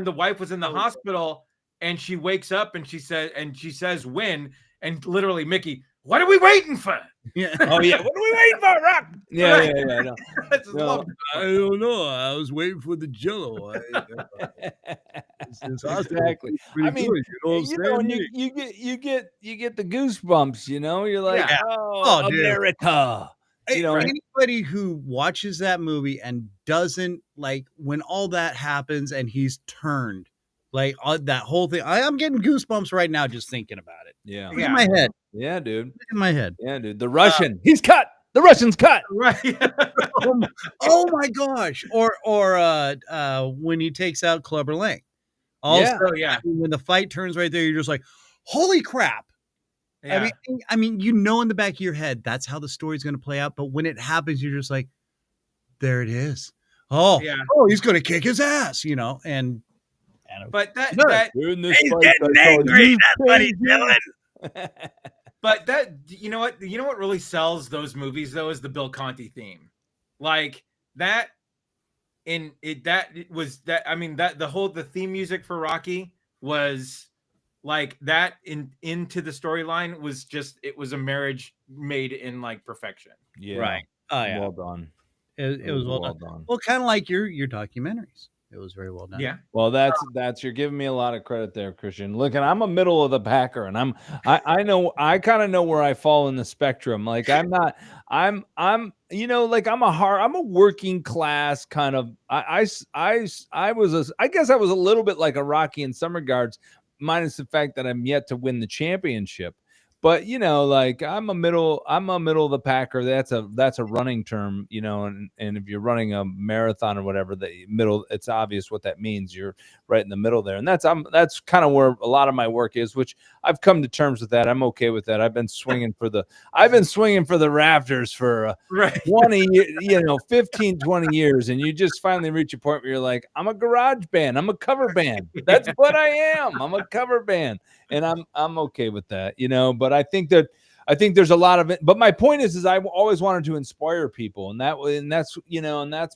the wife was in the hospital and she wakes up and she says win, and literally Mickey, what are we waiting for? Yeah. Oh yeah, what are we waiting for, Rock? Yeah. No. I don't know. I was waiting for the Jello. Exactly. I mean, you get the goosebumps. You're like, oh, America. Anybody who watches that movie and doesn't like when all that happens and he's turned, like that whole thing, I'm getting goosebumps right now just thinking about it. Yeah. In my head. Yeah, dude. In my head. Yeah, dude. The Russian, he's cut. The Russian's cut. Right. Oh my gosh. Or when he takes out Clubber Lang. Also, when the fight turns right there, you're just like, holy crap. Yeah. I mean, in the back of your head, that's how the story's going to play out. But when it happens, you're just like, there it is. Oh, he's going to kick his ass, but he's getting angry. That's what he's doing. But that, you know what really sells those movies though is the Bill Conti theme, like that. The theme music for Rocky was like that into the storyline was just, it was a marriage made in like perfection. Yeah. Right. Oh yeah. Well done. It was well done. Well, kind of like your documentaries. It was very well done. Yeah. Well, that's you're giving me a lot of credit there, Kristian. Look, and I'm a middle of the packer, and I kind of know where I fall in the spectrum. Like I'm a working class kind of. I guess I was a little bit like a Rocky in some regards, minus the fact that I'm yet to win the championship. But like I'm a middle of the packer. That's a running term, and if you're running a marathon or whatever, the middle, it's obvious what that means. You're right in the middle there, and that's kind of where a lot of my work is, which I've come to terms with that. I'm okay with that. I've been swinging for the rafters for 15, 20 years, and you just finally reach a point where you're like, I'm a garage band. I'm a cover band. That's what I am. I'm a cover band. And I'm okay with that, but I think there's a lot of it. But my point is I always wanted to inspire people, and that's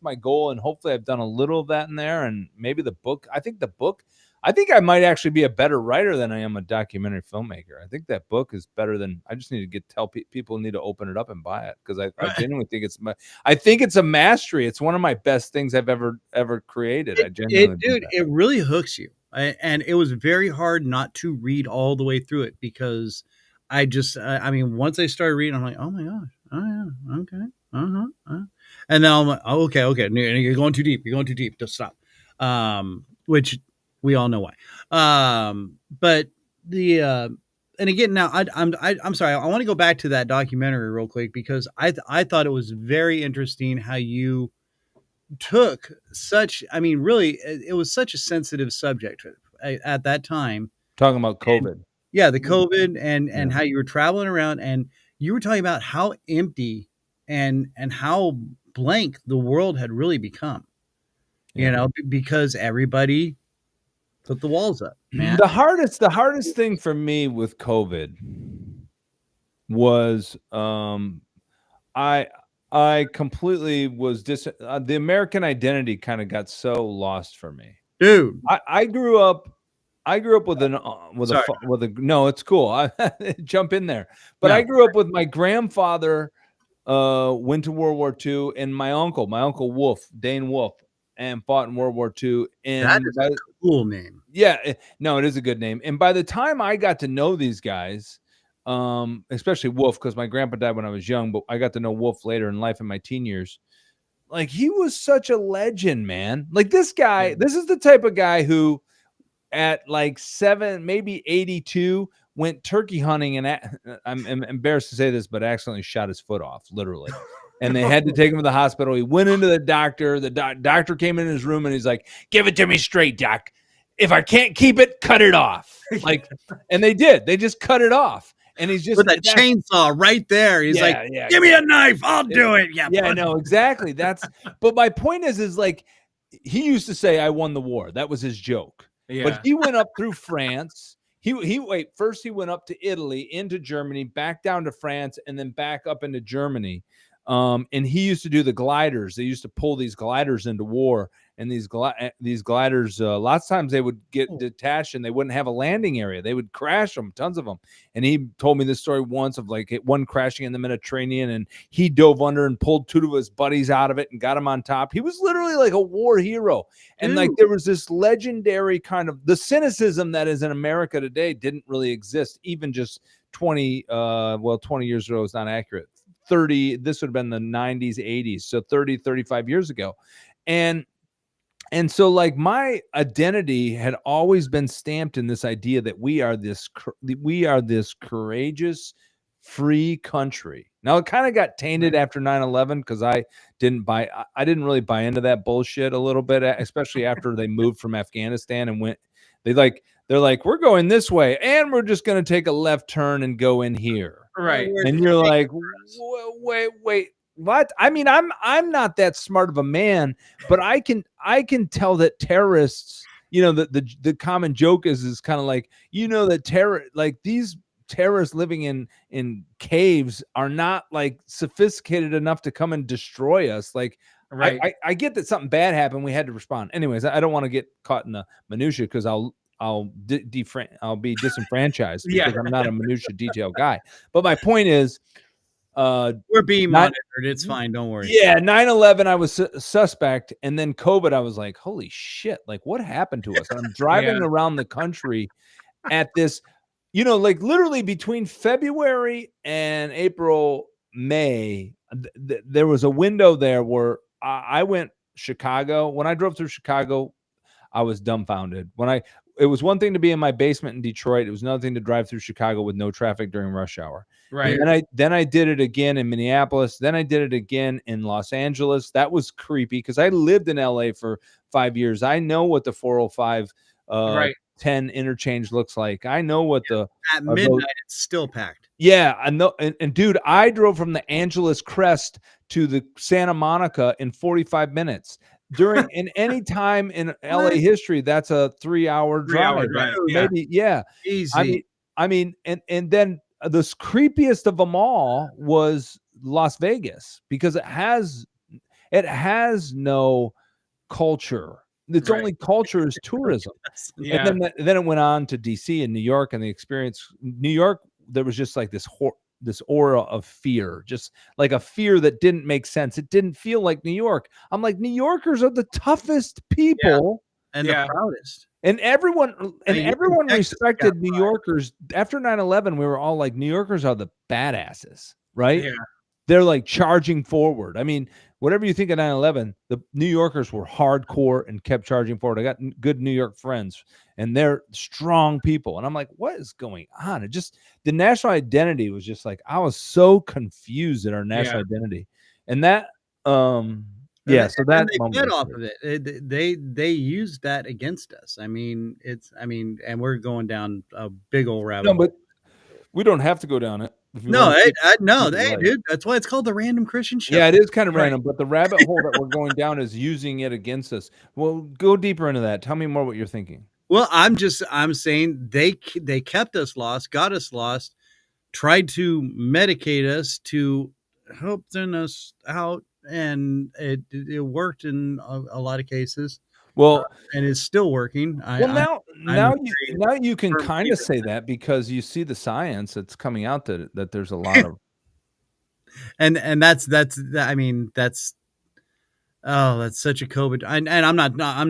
my goal. And hopefully I've done a little of that in there. And maybe the book, I think I might actually be a better writer than I am a documentary filmmaker. I think that book is better than, I just need to tell people need to open it up and buy it. Cause I genuinely think it's a mastery. It's one of my best things I've ever created. It really hooks you. And it was very hard not to read all the way through it, because once I started reading, I'm like, oh my gosh, oh yeah, okay, and then I'm like, oh, okay, you're going too deep, just stop. Which we all know why. But and again, now I'm sorry. I want to go back to that documentary real quick because I thought it was very interesting how you took such. I mean, really, it was such a sensitive subject at that time. Talking about COVID. Yeah, the COVID and Yeah. how you were traveling around and you were talking about how empty and how blank the world had really become. You Yeah. know, because everybody put the walls up, man. The hardest thing for me with COVID was I completely was the American identity kind of got so lost for me. Dude, I grew up with an Sorry. with a no, it's cool. I jump in there. But No. I grew up with my grandfather went to World War II, and my uncle Wolf, Dane Wolf, and fought in World War II. And That is a cool name. yeah, no, it is a good name. And by the time I got to know these guys, especially Wolf, because my grandpa died when I was young, but I got to know Wolf later in life in my teen years. Like, he was such a legend, man. Like, this guy, this is the type of guy who at like 7, maybe 82, went turkey hunting, and I'm embarrassed to say this, but accidentally shot his foot off, literally. And they had to take him to the hospital. He went into the doctor. The doctor came in his room and he's like, "Give it to me straight, doc. If I can't keep it, cut it off." Like, and they did. They just cut it off. And he's just with that chainsaw right there. He's like, "Give me a knife. I'll do it." Yeah, I know, exactly. But my point is like, he used to say, "I won the war." That was his joke. Yeah. But he went up through France. First he went up to Italy, into Germany, back down to France, and then back up into Germany. And he used to do the gliders. They used to pull these gliders into war, and these gliders, lots of times they would get detached and they wouldn't have a landing area. They would crash them, tons of them. And he told me this story once of like one crashing in the Mediterranean, and he dove under and pulled 2 of his buddies out of it and got them on top. He was literally like a war hero. And like, there was this legendary kind of, the cynicism that is in America today didn't really exist even just 20 years ago is not accurate. 30, this would have been the 90s, 80s, so 30, 35 years ago. And so like, my identity had always been stamped in this idea that we are this courageous, free country. Now, it kind of got tainted after 9/11 because I didn't really buy into that bullshit a little bit, especially after they moved from Afghanistan and they're like, "We're going this way, and we're just going to take a left turn and go in here." Right. And you're like, wait, what? I mean, I'm not that smart of a man, but I can tell that terrorists, the common joke is kind of like, that these terrorists living in caves are not like sophisticated enough to come and destroy us. Like, Right. I get that something bad happened. We had to respond. Anyways, I don't want to get caught in the minutia because I'll be disenfranchised because I'm not a minutia detail guy. But my point is, we're being monitored. It's fine. Don't worry. Yeah, 9/11, I was suspect, and then COVID, I was like, holy shit! Like, what happened to us? And I'm driving around the country at this, like literally between February and April, May, there was a window there where I went Chicago. When I drove through Chicago, I was dumbfounded. It was one thing to be in my basement in Detroit. It was another thing to drive through Chicago with no traffic during rush hour. Right. And then I did it again in Minneapolis. Then I did it again in Los Angeles. That was creepy because I lived in LA for 5 years. I know what the 405 10 interchange looks like. I know what at midnight it's still packed. Yeah, I know. And dude, I drove from the Angeles Crest to the Santa Monica in 45 minutes. In any time in LA history, that's a 3-hour drive. Maybe, yeah. Easy. I mean, and then the creepiest of them all was Las Vegas because it has no culture. Its only culture is tourism. Yeah. And then it went on to DC and New York, and the experience. New York, there was just like this aura of fear, just like a fear that didn't make sense. It didn't feel like New York. I'm like, New Yorkers are the toughest people and the proudest. And everyone respected New Yorkers. After 9/11, we were all like, New Yorkers are the badasses, right? Yeah. they're like charging forward. I mean, whatever you think of 9/11, the New Yorkers were hardcore and kept charging forward. I got good New York friends, and they're strong people. And I'm like, what is going on? It just, the national identity was just like, I was so confused at our national identity. And that, yeah, so that and they moment fed was off great. of it. They used that against us. I mean, and we're going down a big old rabbit No, hole. but we don't have to go down it. If you No, want to no, keep it hey, light. dude, that's why it's called the Random Kristian Show. Yeah, it is kind of Right. random, but the rabbit hole that we're going down is using it against us. Well, go deeper into that. Tell me more what you're thinking. Well, I'm saying they kept us lost, got us lost, tried to medicate us to help thin us out, and it worked in a lot of cases. Well, And it's still working. I'm now very you can firm kind believer of say that because you see the science that's coming out that there's a lot of and that's I mean that's such a COVID. And I'm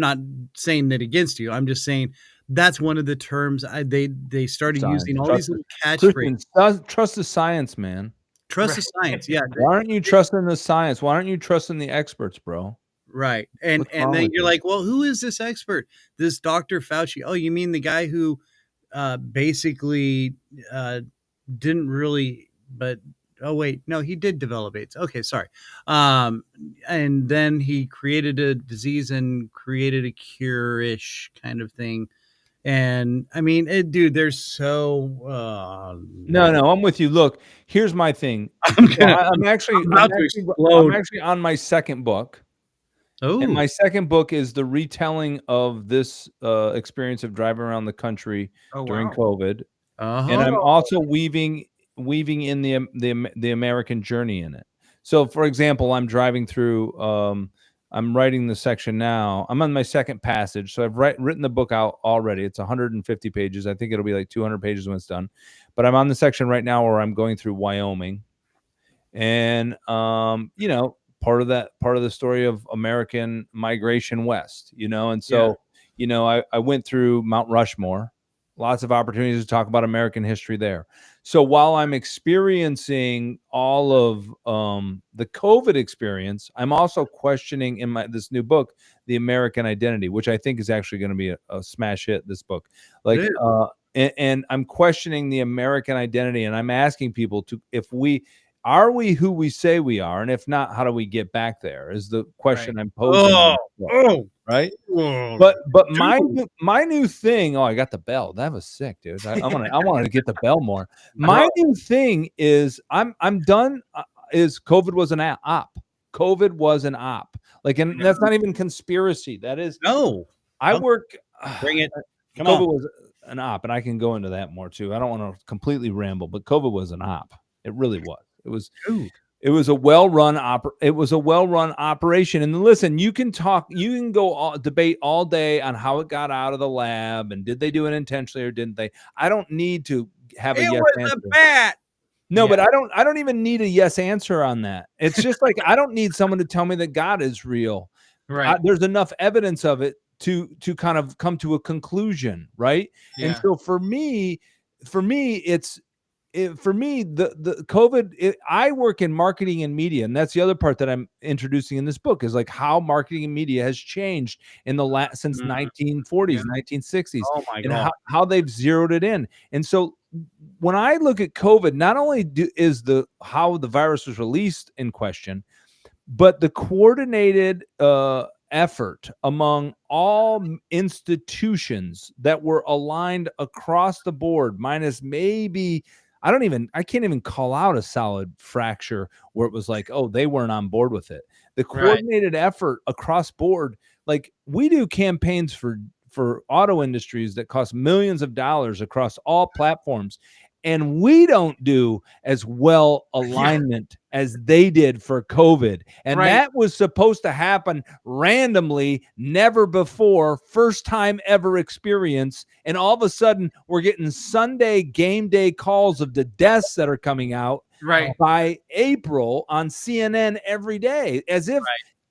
not saying that against you. I'm just saying that's one of the terms they started science. using all these Trust little it. catchphrases. Christian, trust the science, man. Trust the Right. science, yeah, Why aren't you trusting the science? Why aren't you trusting the experts, bro? right. And What's wrong then with you're you? like, well, who is this expert? This Dr. Fauci? Oh, you mean the guy who basically didn't really, but oh wait, no, he did develop AIDS. Okay, sorry. And then he created a disease and created a cure-ish kind of thing. And I mean, dude, there's so No, I'm with you. Look, here's my thing. I'm So I'm about to explode. actually on my second book. And Oh, my second book is the retelling of this experience of driving around the country Oh, during wow. COVID. And uh-huh. I'm also weaving in the American journey in it. So, for example, I'm driving through. I'm writing the section now. I'm on my second passage, so I've written the book out already. It's 150 pages. I think it'll be like 200 pages when it's done. But I'm on the section right now where I'm going through Wyoming, and part of the story of American migration west. And so I went through Mount Rushmore. Lots of opportunities to talk about American history there. So while I'm experiencing all of the COVID experience, I'm also questioning in this new book the American identity, which I think is actually going to be a smash hit. This book, like, It and I'm questioning the American identity, and I'm asking people are we who we say we are, and if not, how do we get back there? Is the question I'm posing. in Oh, this book, oh, right? oh, But dude. my new thing. Oh, I got the bell. That was sick, dude. I wanted to get the bell more. My new thing is I'm done. Is COVID was an op. COVID was an op. Like, and that's not even conspiracy. That is. No, I Come- work. bring it. Come COVID on. was an op, and I can go into that more too. I don't want to completely ramble, but COVID was an op. It really was. Dude. It was a well-run operation. And listen, you can debate all day on how it got out of the lab and did they do it intentionally or didn't they? I don't need to have a It yes was answer. a bat. No, Yeah. but I don't even need a yes answer on that. It's just like I don't need someone to tell me that God is real. Right. There's enough evidence of it to kind of come to a conclusion, right? And Yeah. so for me, the COVID, I work in marketing and media, and that's the other part that I'm introducing in this book is like how marketing and media has changed in the since 1940s, 1960s, Oh my and God. how they've zeroed it in. And so when I look at COVID, not only is how the virus was released in question, but the coordinated effort among all institutions that were aligned across the board, minus maybe I can't even call out a solid fracture where it was like, oh, they weren't on board with it. The coordinated effort across board, like we do campaigns for auto industries that cost millions of dollars across all platforms. And we don't do as well alignment as they did for COVID. And that was supposed to happen randomly, never before, first time ever experience. And all of a sudden, we're getting Sunday game day calls of the deaths that are coming out by April on CNN every day, as if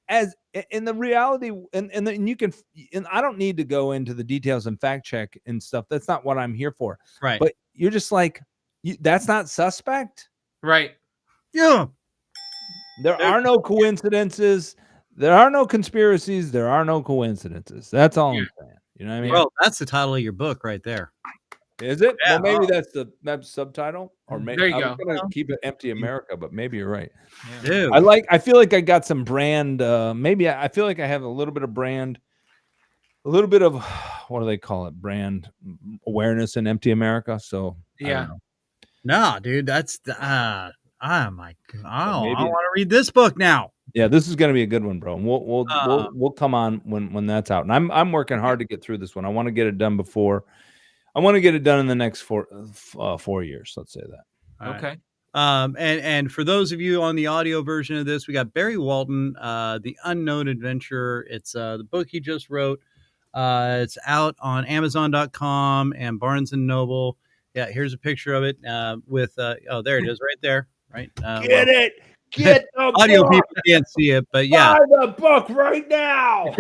as in the reality, and you can, and I don't need to go into the details and fact check and stuff. That's not what I'm here for. Right. But you're just like, that's not suspect. Right. Yeah. There are no coincidences. There are no conspiracies. There are no coincidences. That's all I'm saying. You know what I mean? Well, that's the title of your book right there. Is it? Yeah, Well, maybe that's the subtitle. Or maybe There you I go. was gonna keep it Empty America, but maybe you're right. Dude. I feel like I got some brand. Maybe I feel like I have a little bit of brand, a little bit of what do they call it? Brand awareness in Empty America. So I don't know. No, dude, that's oh my god. I maybe- want to read this book now. Yeah, this is gonna be a good one, bro. And we'll come on when that's out. And I'm working hard to get through this one. I want to get it done before. I want to get it done in the next 4 years. Let's say that. Okay. And for those of you on the audio version of this, we got Barry Walton, The Unknown Adventurer. It's the book he just wrote. It's out on Amazon.com and Barnes and Noble. Yeah, here's a picture of it with oh, there it is, right there. Right. Get it. Get the audio book. people can't see it, but yeah, Buy the book right now.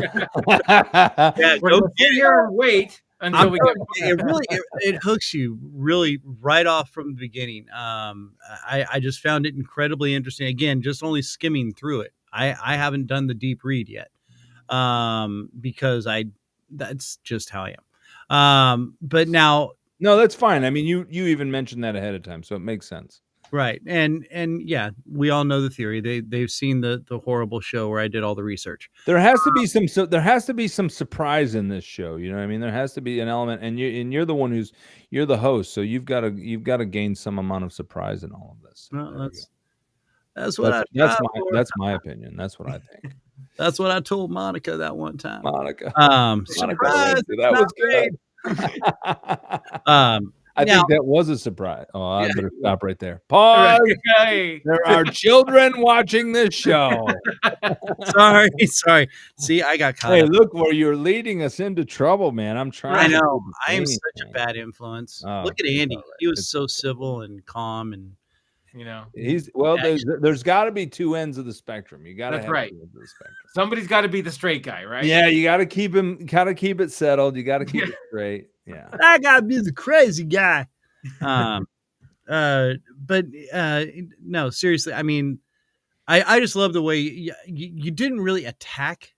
yeah, We're go gonna get sit it. here and wait until we get. It really it hooks you really right off from the beginning. I just found it incredibly interesting. Again, just only skimming through it. I haven't done the deep read yet because that's just how I am. But now, No, that's fine. I mean, you even mentioned that ahead of time, so it makes sense. right, and yeah, we all know the theory. They've seen the horrible show where I did all the research. There has to be some surprise in this show. You know what I mean? There has to be an element, and you're the one you're the host, so you've got to gain some amount of surprise in all of this. Well, that's what that's my opinion. That's what I think. That's what I told Monica that one time. Monica. Surprise! That was good. I think that was a surprise. Oh, I better stop right there. Pause. Hey. There are children watching this show. Sorry. See, I got caught Hey, up. look where you're leading us into trouble, man. I'm trying. I know. to I am do the such thing, a bad influence. Oh, Look at it's Andy. all right. He was It's so civil and calm, and You know, there's got to be two ends of the spectrum. You got to That's have right. two ends of the spectrum. somebody's got to be the straight guy, right? Yeah, you got to keep it settled. You got to keep it straight. Yeah. I gotta be the crazy guy. But no, seriously. I mean, I just love the way you didn't really attack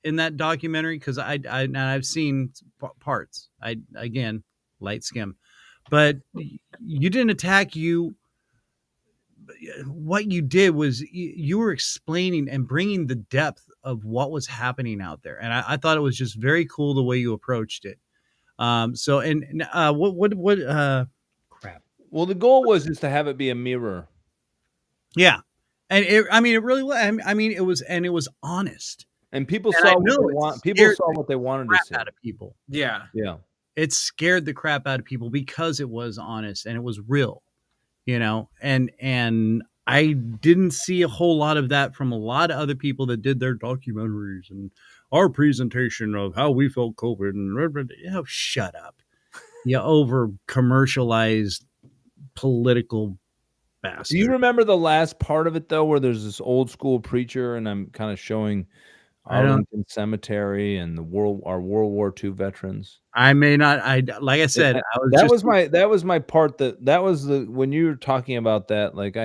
in that documentary because I've seen parts. Again, light skim, but you didn't attack. What you did was you were explaining and bringing the depth of what was happening out there, and I thought it was just very cool the way you approached it. What crap. Well, the goal was just to have it be a mirror. Yeah. And it really was. I mean, it was honest. And people And saw I what know they it want. People scared saw the what they wanted to Crap see. out of people. Yeah. Yeah. It scared the crap out of people because it was honest and it was real, and I didn't see a whole lot of that from a lot of other people that did their documentaries and our presentation of how we felt COVID and shut up. You over commercialized political bastard. Do you remember the last part of it though, where there's this old school preacher, and I'm kind of showing Arlington Cemetery and our World War II veterans? I may not. Like I said, That was my part. That was when you were talking about that. Like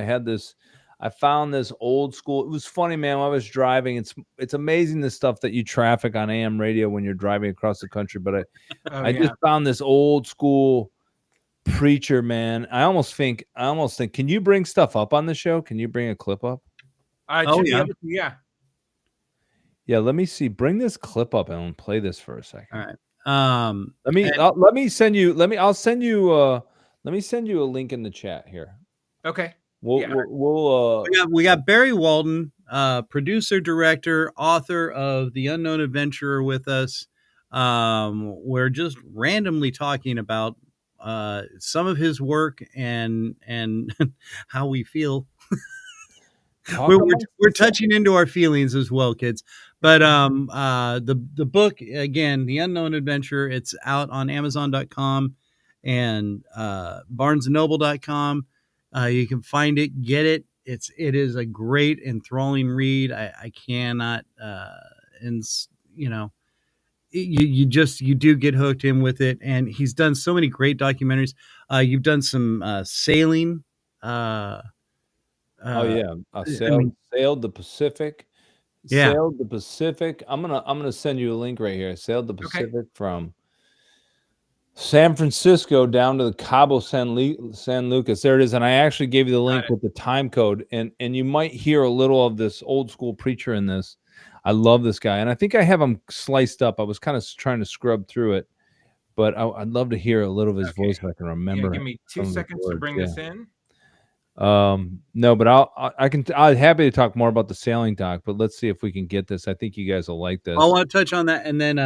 I found this old school. It was funny, man. When I was driving, it's amazing the stuff that you traffic on AM radio when you're driving across the country. But I just found this old school preacher, man. I almost think. Can you bring stuff up on the show? Can you bring a clip up? Yeah. Yeah. Let me see. Bring this clip up and play this for a second. All right. Let me send you a link in the chat here. Okay. We got Barry Walton, producer, director, author of The Unknown Adventurer with us. We're just randomly talking about some of his work and how we feel. We're touching into our feelings as well, kids. But the book, again, The Unknown Adventure, it's out on Amazon.com and BarnesandNoble.com. You can find it, get it. It is a great, enthralling read. I cannot, you do get hooked in with it. And he's done so many great documentaries. You've done some sailing Oh yeah, I I mean, sailed the Pacific. yeah. Sailed the Pacific. I'm gonna send you a link right here. I sailed the Okay. Pacific from San Francisco down to the Cabo San Lucas. There it is. And I actually gave you the link it. with the time code. And you might hear a little of this old school preacher in this. I love this guy. And I think I have him sliced up. I was kind of trying to scrub through it, but I'd love to hear a little of his Okay. voice if I can remember. Yeah, give me 2 some of his seconds to words. bring Yeah. this in. No, but I'm happy to talk more about the sailing doc, but let's see if we can get this. I think you guys will like this. I want to touch on that, and then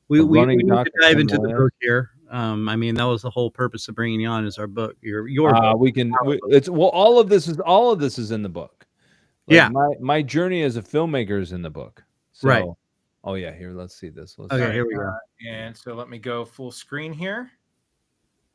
we A need running doc to of dive Tim into the Moyes. book here. I mean, that was the whole purpose of bringing you on, is our book. Your book. It's all of this is in the book. Like, Yeah. my journey as a filmmaker is in the book. So, Right. Oh yeah, here, let's see this. Okay, here we go. And so let me go full screen here.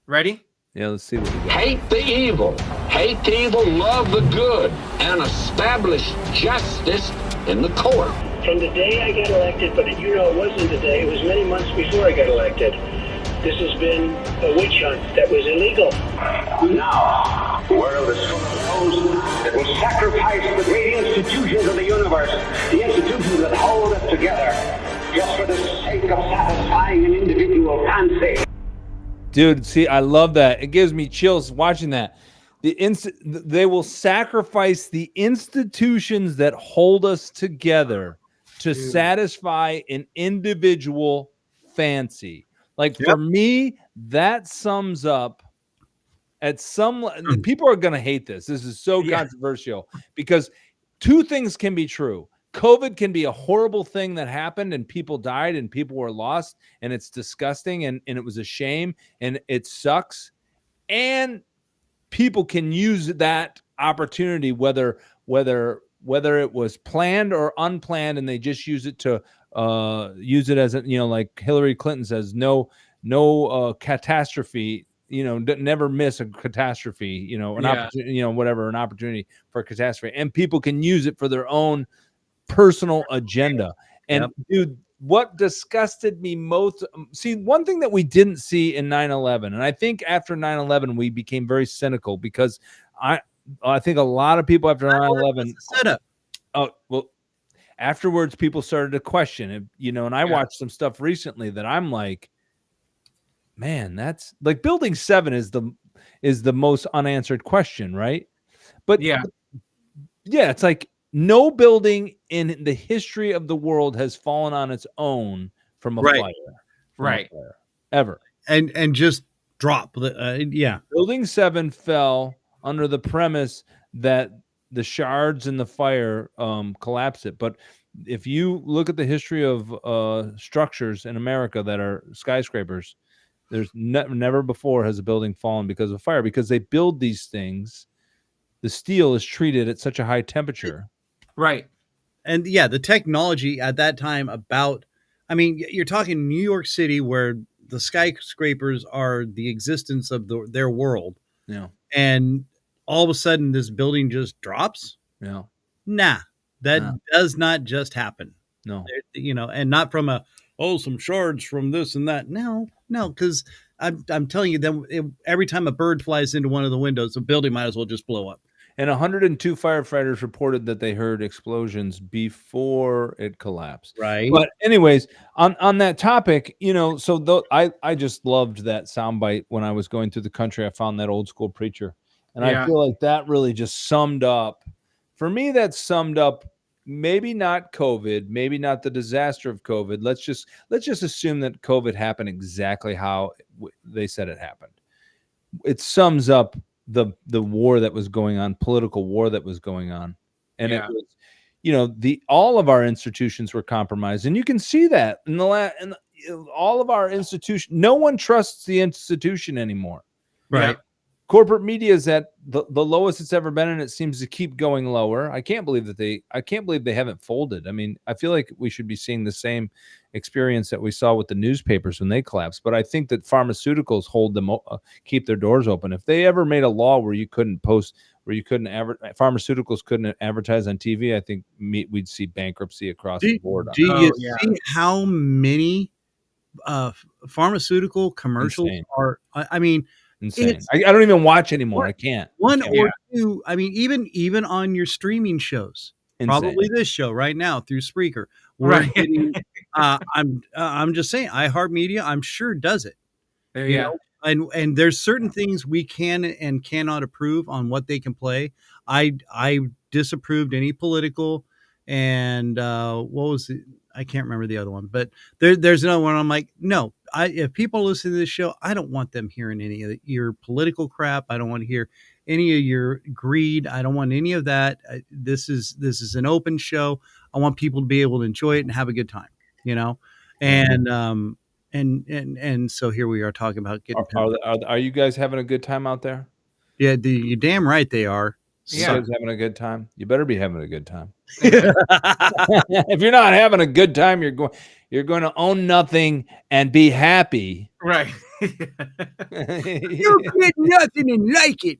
Ready? Yeah, let's see what we got. Hate the evil, love the good, and establish justice in the court. From the day I got elected, but it wasn't the day, it was many months before I got elected. This has been a witch hunt that was illegal. Now, the world is full of those that will sacrifice the great institutions of the universe, the institutions that hold us together, just for the sake of satisfying an individual fancy. Dude, see, I love that. It gives me chills watching that. They will sacrifice the institutions that hold us together to satisfy an individual fancy. Like, for me, that sums up at some people are going to hate this. This is so controversial because two things can be true. COVID can be a horrible thing that happened and people died and people were lost and it's disgusting and it was a shame and it sucks. And people can use that opportunity, whether it was planned or unplanned, and they just use it to use it as a, like Hillary Clinton says, no catastrophe, never miss a catastrophe, an opportunity, an opportunity for a catastrophe, and people can use it for their own personal agenda. And dude, what disgusted me most, see, one thing that we didn't see in 9/11, and I think after 9/11 we became very cynical because I think a lot of people after 9/11 setup. Oh, well, afterwards people started to question it, and I watched some stuff recently that I'm like, man, that's like Building 7 is the most unanswered question, right? But yeah, it's like no building in the history of the world has fallen on its own from a fire. Right. Ever. And just drop. Building 7 fell under the premise that the shards in the fire collapsed it. But if you look at the history of structures in America that are skyscrapers, there's never before has a building fallen because of fire, because they build these things. The steel is treated at such a high temperature. Right. And the technology at that time you're talking New York City where the skyscrapers are the existence of their world. Yeah. And all of a sudden this building just drops. Yeah. Nah, that does not just happen. No. And not from some shards from this and that. No, because I'm telling you that every time a bird flies into one of the windows, the building might as well just blow up. And 102 firefighters reported that they heard explosions before it collapsed. Right. But anyways, on that topic, I just loved that soundbite when I was going through the country. I found that old school preacher. And I feel like that really just summed up, for me, that summed up maybe not COVID, maybe not the disaster of COVID. Let's just assume that COVID happened exactly how they said it happened. It sums up the war that was going on, political war that was going on. And it was, all of our institutions were compromised. And you can see that in all of our institutions. No one trusts the institution anymore. Right. Corporate media is at the lowest it's ever been, and it seems to keep going lower. I can't believe they haven't folded. I mean, I feel like we should be seeing the same experience that we saw with the newspapers when they collapsed. But I think that pharmaceuticals keep their doors open. If they ever made a law where pharmaceuticals couldn't advertise on TV, I think we'd see bankruptcy across the board. Do you see how many pharmaceutical commercials are? I mean, insane. I don't even watch anymore. One- I can't. One I can't. or two. I mean, even on your streaming shows, Insane. probably this show right now through Spreaker, we're Right. getting. I'm just saying, iHeartMedia, I'm sure does it. You know, and there's certain things we can and cannot approve on what they can play. I disapproved any political, and what was it? I can't remember the other one, but there's another one. I'm like, no, if people listen to this show, I don't want them hearing any of your political crap. I don't want to hear any of your greed. I don't want any of that. This is an open show. I want people to be able to enjoy it and have a good time, you know? And so here we are talking about getting. Are you guys having a good time out there? Yeah, you're damn right they are. You guys having a good time? You better be having a good time. If you're not having a good time, you're going to own nothing and be happy. Right. You'll get nothing and like it.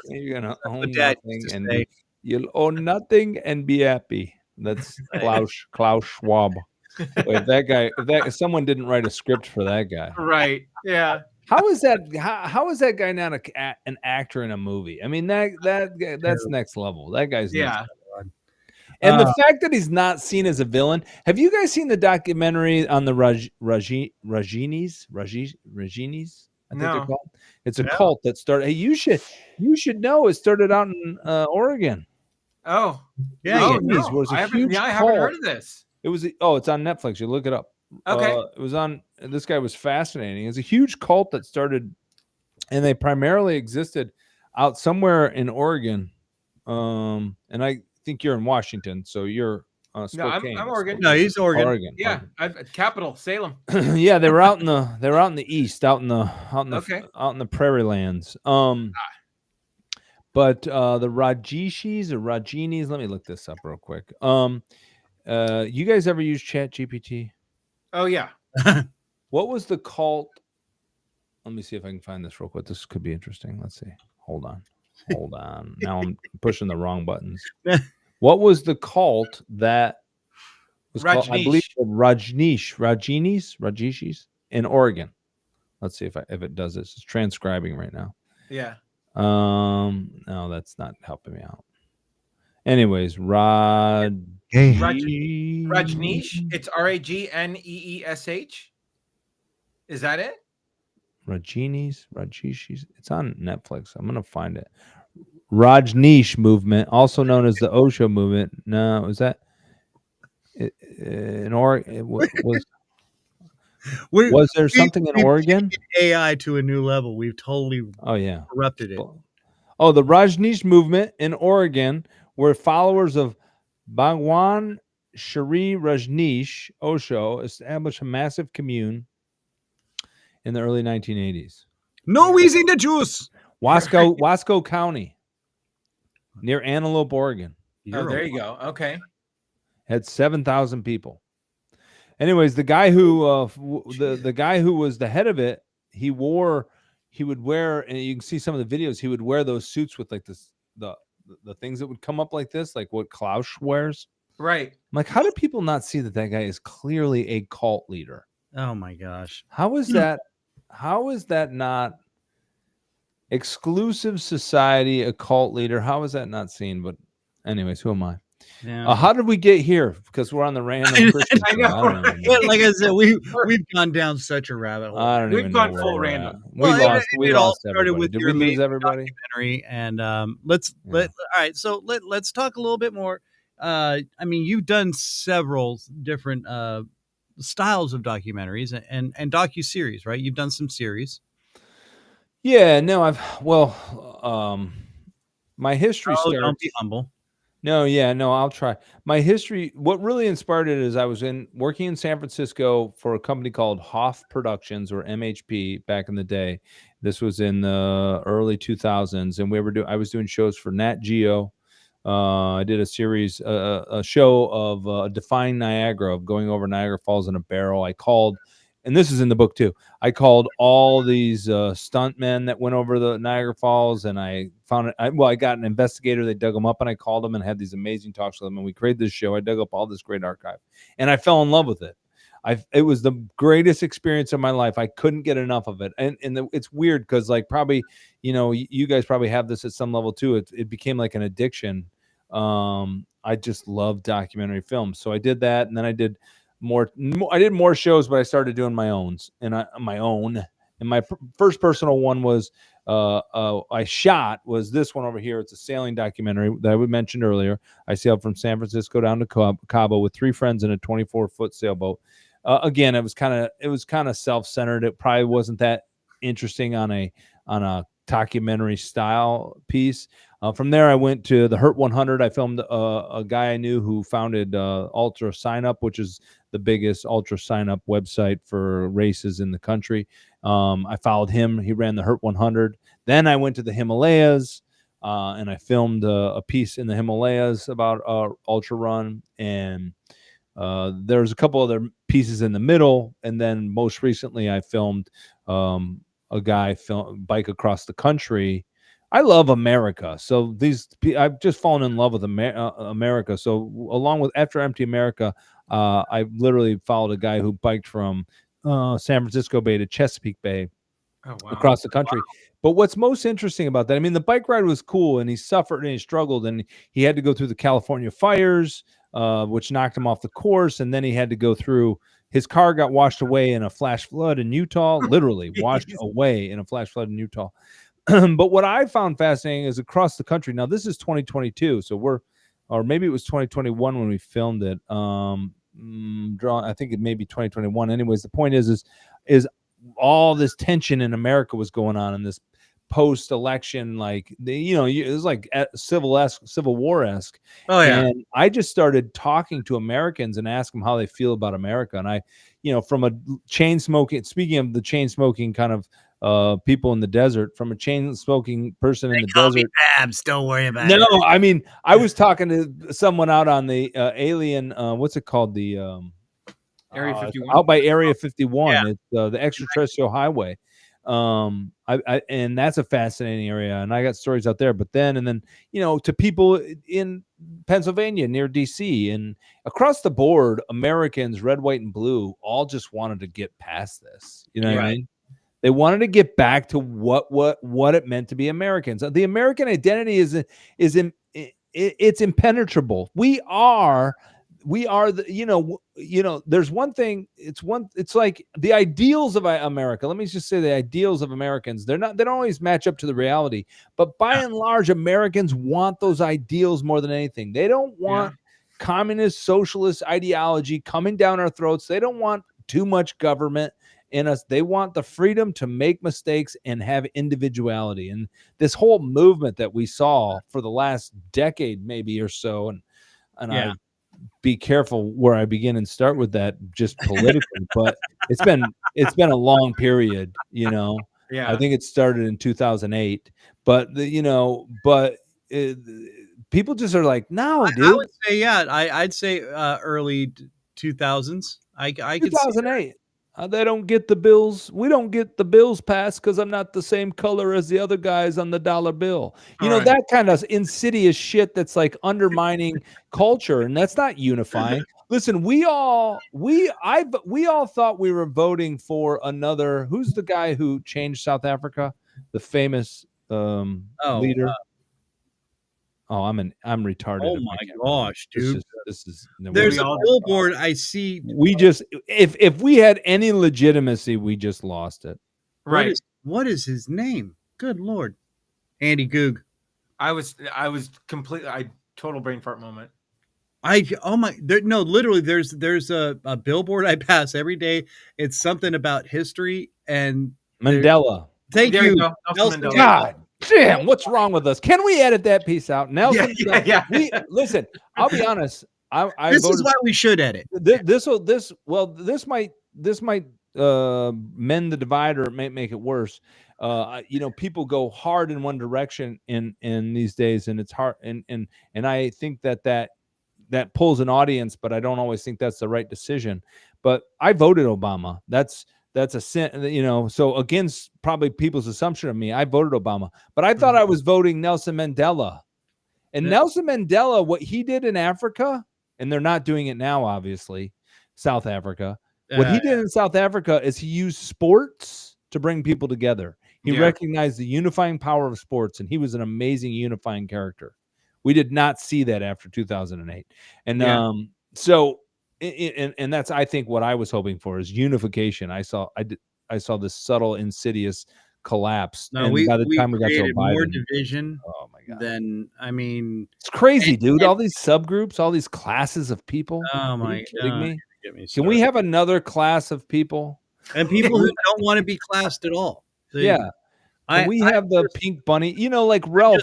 You're going to own Dad nothing used to and say. you'll own nothing and be happy. That's Klaus Schwab. Wait, if someone didn't write a script for that guy. Right. Yeah. How is that guy not an actor in a movie? I mean, that's next level. That guy's next Yeah. level. And the fact that he's not seen as a villain. Have you guys seen the documentary on the Rajinis? I think they're called. It's a cult that started. Hey, you should know. It started out in Oregon. Oh. Yeah. Oh, Rajinis was a huge I haven't cult. heard of this. It was. It's on Netflix. You look it up. Okay. It was on. This guy was fascinating. It's a huge cult that started, and they primarily existed out somewhere in Oregon. And I think you're in Washington, so you're Spokane. No, I'm Oregon. No, he's Oregon. Yeah, capital Salem. Yeah, they were out in the east, out in the prairie lands. But the Rajishis or Rajinis. Let me look this up real quick. You guys ever use ChatGPT? Oh yeah. What was the cult? Let me see if I can find this real quick. This could be interesting. Let's see. Hold on. Now I'm pushing the wrong buttons. What was the cult that was called? I believe Rajishis in Oregon. Let's see if it does this. It's transcribing right now. Yeah. No, that's not helping me out. Anyways, Rajneesh. It's Ragneesh. Is that it? Rajishis. It's on Netflix. I'm gonna find it. Rajneesh movement, also known as the Osho movement. No, was that in Oregon? Was there something in Oregon? AI to a new level. We've totally corrupted it. Oh, the Rajneesh movement in Oregon were followers of Bhagwan Shri Rajneesh Osho established a massive commune in the early 1980s. No easy the juice. Wasco County, near Antelope, Oregon. There you go. Okay. Had 7,000 people. Anyways, the guy who the guy who was the head of it, he would wear, and you can see some of the videos. He would wear those suits with like this the things that would come up like this, like what Klaus wears. Right. I'm like, how do people not see that guy is clearly a cult leader? Oh my gosh. How is that? How is that not exclusive society, a cult leader? How is that not seen? But anyways, who am I? Yeah. How did we get here? Because we're on the Random Kristian Show. I don't know. Yeah, like I said, we've gone down such a rabbit hole. I don't We've even gone know full where we're random. at. Well, We it all lost started everybody. with Did your we lose amazing everybody? documentary, and all right. So let's talk a little bit more. I mean, you've done several different styles of documentaries and docuseries, right? You've done some series. Yeah, no, my history starts. Don't be humble. No, I'll try. My history, what really inspired it is I was working in San Francisco for a company called Hoff Productions, or MHP, back in the day. This was in the early 2000s, and I was doing shows for Nat Geo. I did a series, a show of Defying Niagara, of going over Niagara Falls in a barrel. I called, and this is in the book too, I called all these stuntmen that went over the Niagara Falls, and I found it. I got an investigator. They dug them up, and I called them and had these amazing talks with them, and we created this show. I dug up all this great archive, and I fell in love with it. it was the greatest experience of my life. I couldn't get enough of it. And it's weird because like probably, you guys probably have this at some level too. It became like an addiction. I just love documentary films. So I did that, and then I did more shows, but I started doing my own. And my first personal one was I shot was this one over here. It's a sailing documentary that I mentioned earlier. I sailed from San Francisco down to Cabo with 3 friends in a 24-foot sailboat. Again, it was kind of self-centered. It probably wasn't that interesting on a documentary style piece. From there, I went to the Hurt 100. I filmed a guy I knew who founded Ultra Sign Up, which is the biggest ultra sign up website for races in the country. I followed him. He ran the Hurt 100. Then I went to the Himalayas, and I filmed a piece in the Himalayas about ultra run. And there's a couple other pieces in the middle. And then most recently, I filmed a guy bike across the country. I love America. So I've just fallen in love with America. So after Empty America, I literally followed a guy who biked from San Francisco Bay to Chesapeake Bay across the country. Wow. But what's most interesting about that, I mean, the bike ride was cool, and he suffered and he struggled, and he had to go through the California fires, which knocked him off the course. And then he had to go through, his car got washed away in a flash flood in Utah, literally washed away in a flash flood in Utah. But what I found fascinating is across the country. Now, this is 2022, so or maybe it was 2021 when we filmed it. I think it may be 2021. Anyways, the point is all this tension in America was going on in this post-election, like it was like Civil War-esque. Oh yeah. And I just started talking to Americans and ask them how they feel about America. And I, from a chain smoking, speaking of the chain smoking kind of people in the desert, from a chain smoking person in the desert. Babs, don't worry about it. No, I mean, I was talking to someone out on the alien, what's it called? The Area 51. Out by Area 51. Yeah. It's the extraterrestrial highway. And that's a fascinating area, and I got stories out there. But then to people in Pennsylvania near DC and across the board, Americans, red, white, and blue, all just wanted to get past this. You know what I mean? They wanted to get back to what it meant to be Americans. The American identity it's impenetrable. We are the there's one thing. It's like the ideals of America. Let me just say the ideals of Americans. They don't always match up to the reality, but by and large, Americans want those ideals more than anything. They don't want communist, socialist ideology coming down our throats. They don't want too much government in us. They want the freedom to make mistakes and have individuality. And this whole movement that we saw for the last decade, maybe or so, and I be careful where I begin and start with that, just politically, but it's been a long period, Yeah. I think it started in 2008, but people just are like, no, dude. I would say, I'd say early 2000s. I could 2008. They don't get the bills. We don't get the bills passed because I'm not the same color as the other guys on the dollar bill. That kind of insidious shit that's like undermining culture, and that's not unifying. Listen, we all thought we were voting for another. Who's the guy who changed South Africa? The famous leader. I'm retarded. Oh my gosh, dude! There's a billboard I see. We just if we had any legitimacy, we just lost it. Right. What is his name? Good Lord, Andy Goog. I was completely total brain fart moment. Literally, there's a billboard I pass every day. It's something about history and Mandela. Thank there you, go. Nelson Mandela. God. Damn, what's wrong with us? Can we edit that piece out? Nelson, listen, I'll be honest. This is why we should edit. This might mend the divide, or it might make it worse. People go hard in one direction in these days, and it's hard. And I think that pulls an audience, but I don't always think that's the right decision. But I voted Obama. That's a sin, so against probably people's assumption of me, I voted Obama, but I thought I was voting Nelson Mandela. And Nelson Mandela, what he did in Africa, and they're not doing it now, obviously, South Africa, What he did in South Africa is he used sports to bring people together. He recognized the unifying power of sports, and he was an amazing unifying character. We did not see that after 2008. And so that's, I think, what I was hoping for is unification. I saw this subtle, insidious collapse. No, and we by the time we got to created more Biden, division oh my God. than, I mean, It's crazy, dude. All these subgroups, all these classes of people. oh Are my you kidding me? Get me Can we started. have another class of people? And people who don't want to be classed at all. Yeah. Can we have the pink bunny? You know, like Ralph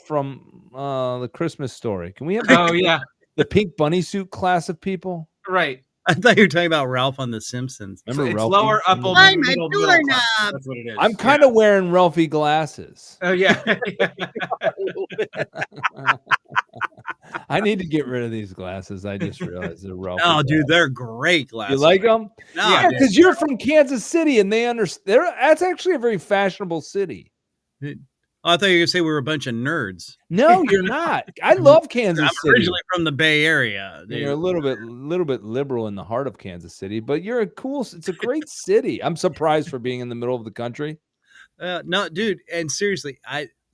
from the Christmas Story. Can we have the pink bunny suit class of people? Right. I thought you were talking about Ralph on The Simpsons. Remember It's Ralphie? lower, upper, I'm middle, a middle doorknob. class. That's what it is. I'm kind of wearing Ralphie glasses. Oh yeah. I need to get rid of these glasses. I just realized they're Ralphie. Oh, dude, glasses. they're great glasses. You like them? No, Yeah, because you're from Kansas City, and they understand. That's actually a very fashionable city. Oh, I thought you were going to say we were a bunch of nerds. No, you're not. I love Kansas I'm City. originally from the Bay Area. And you're a little bit liberal in the heart of Kansas City, but it's a great city. I'm surprised for being in the middle of the country. No, dude, and seriously,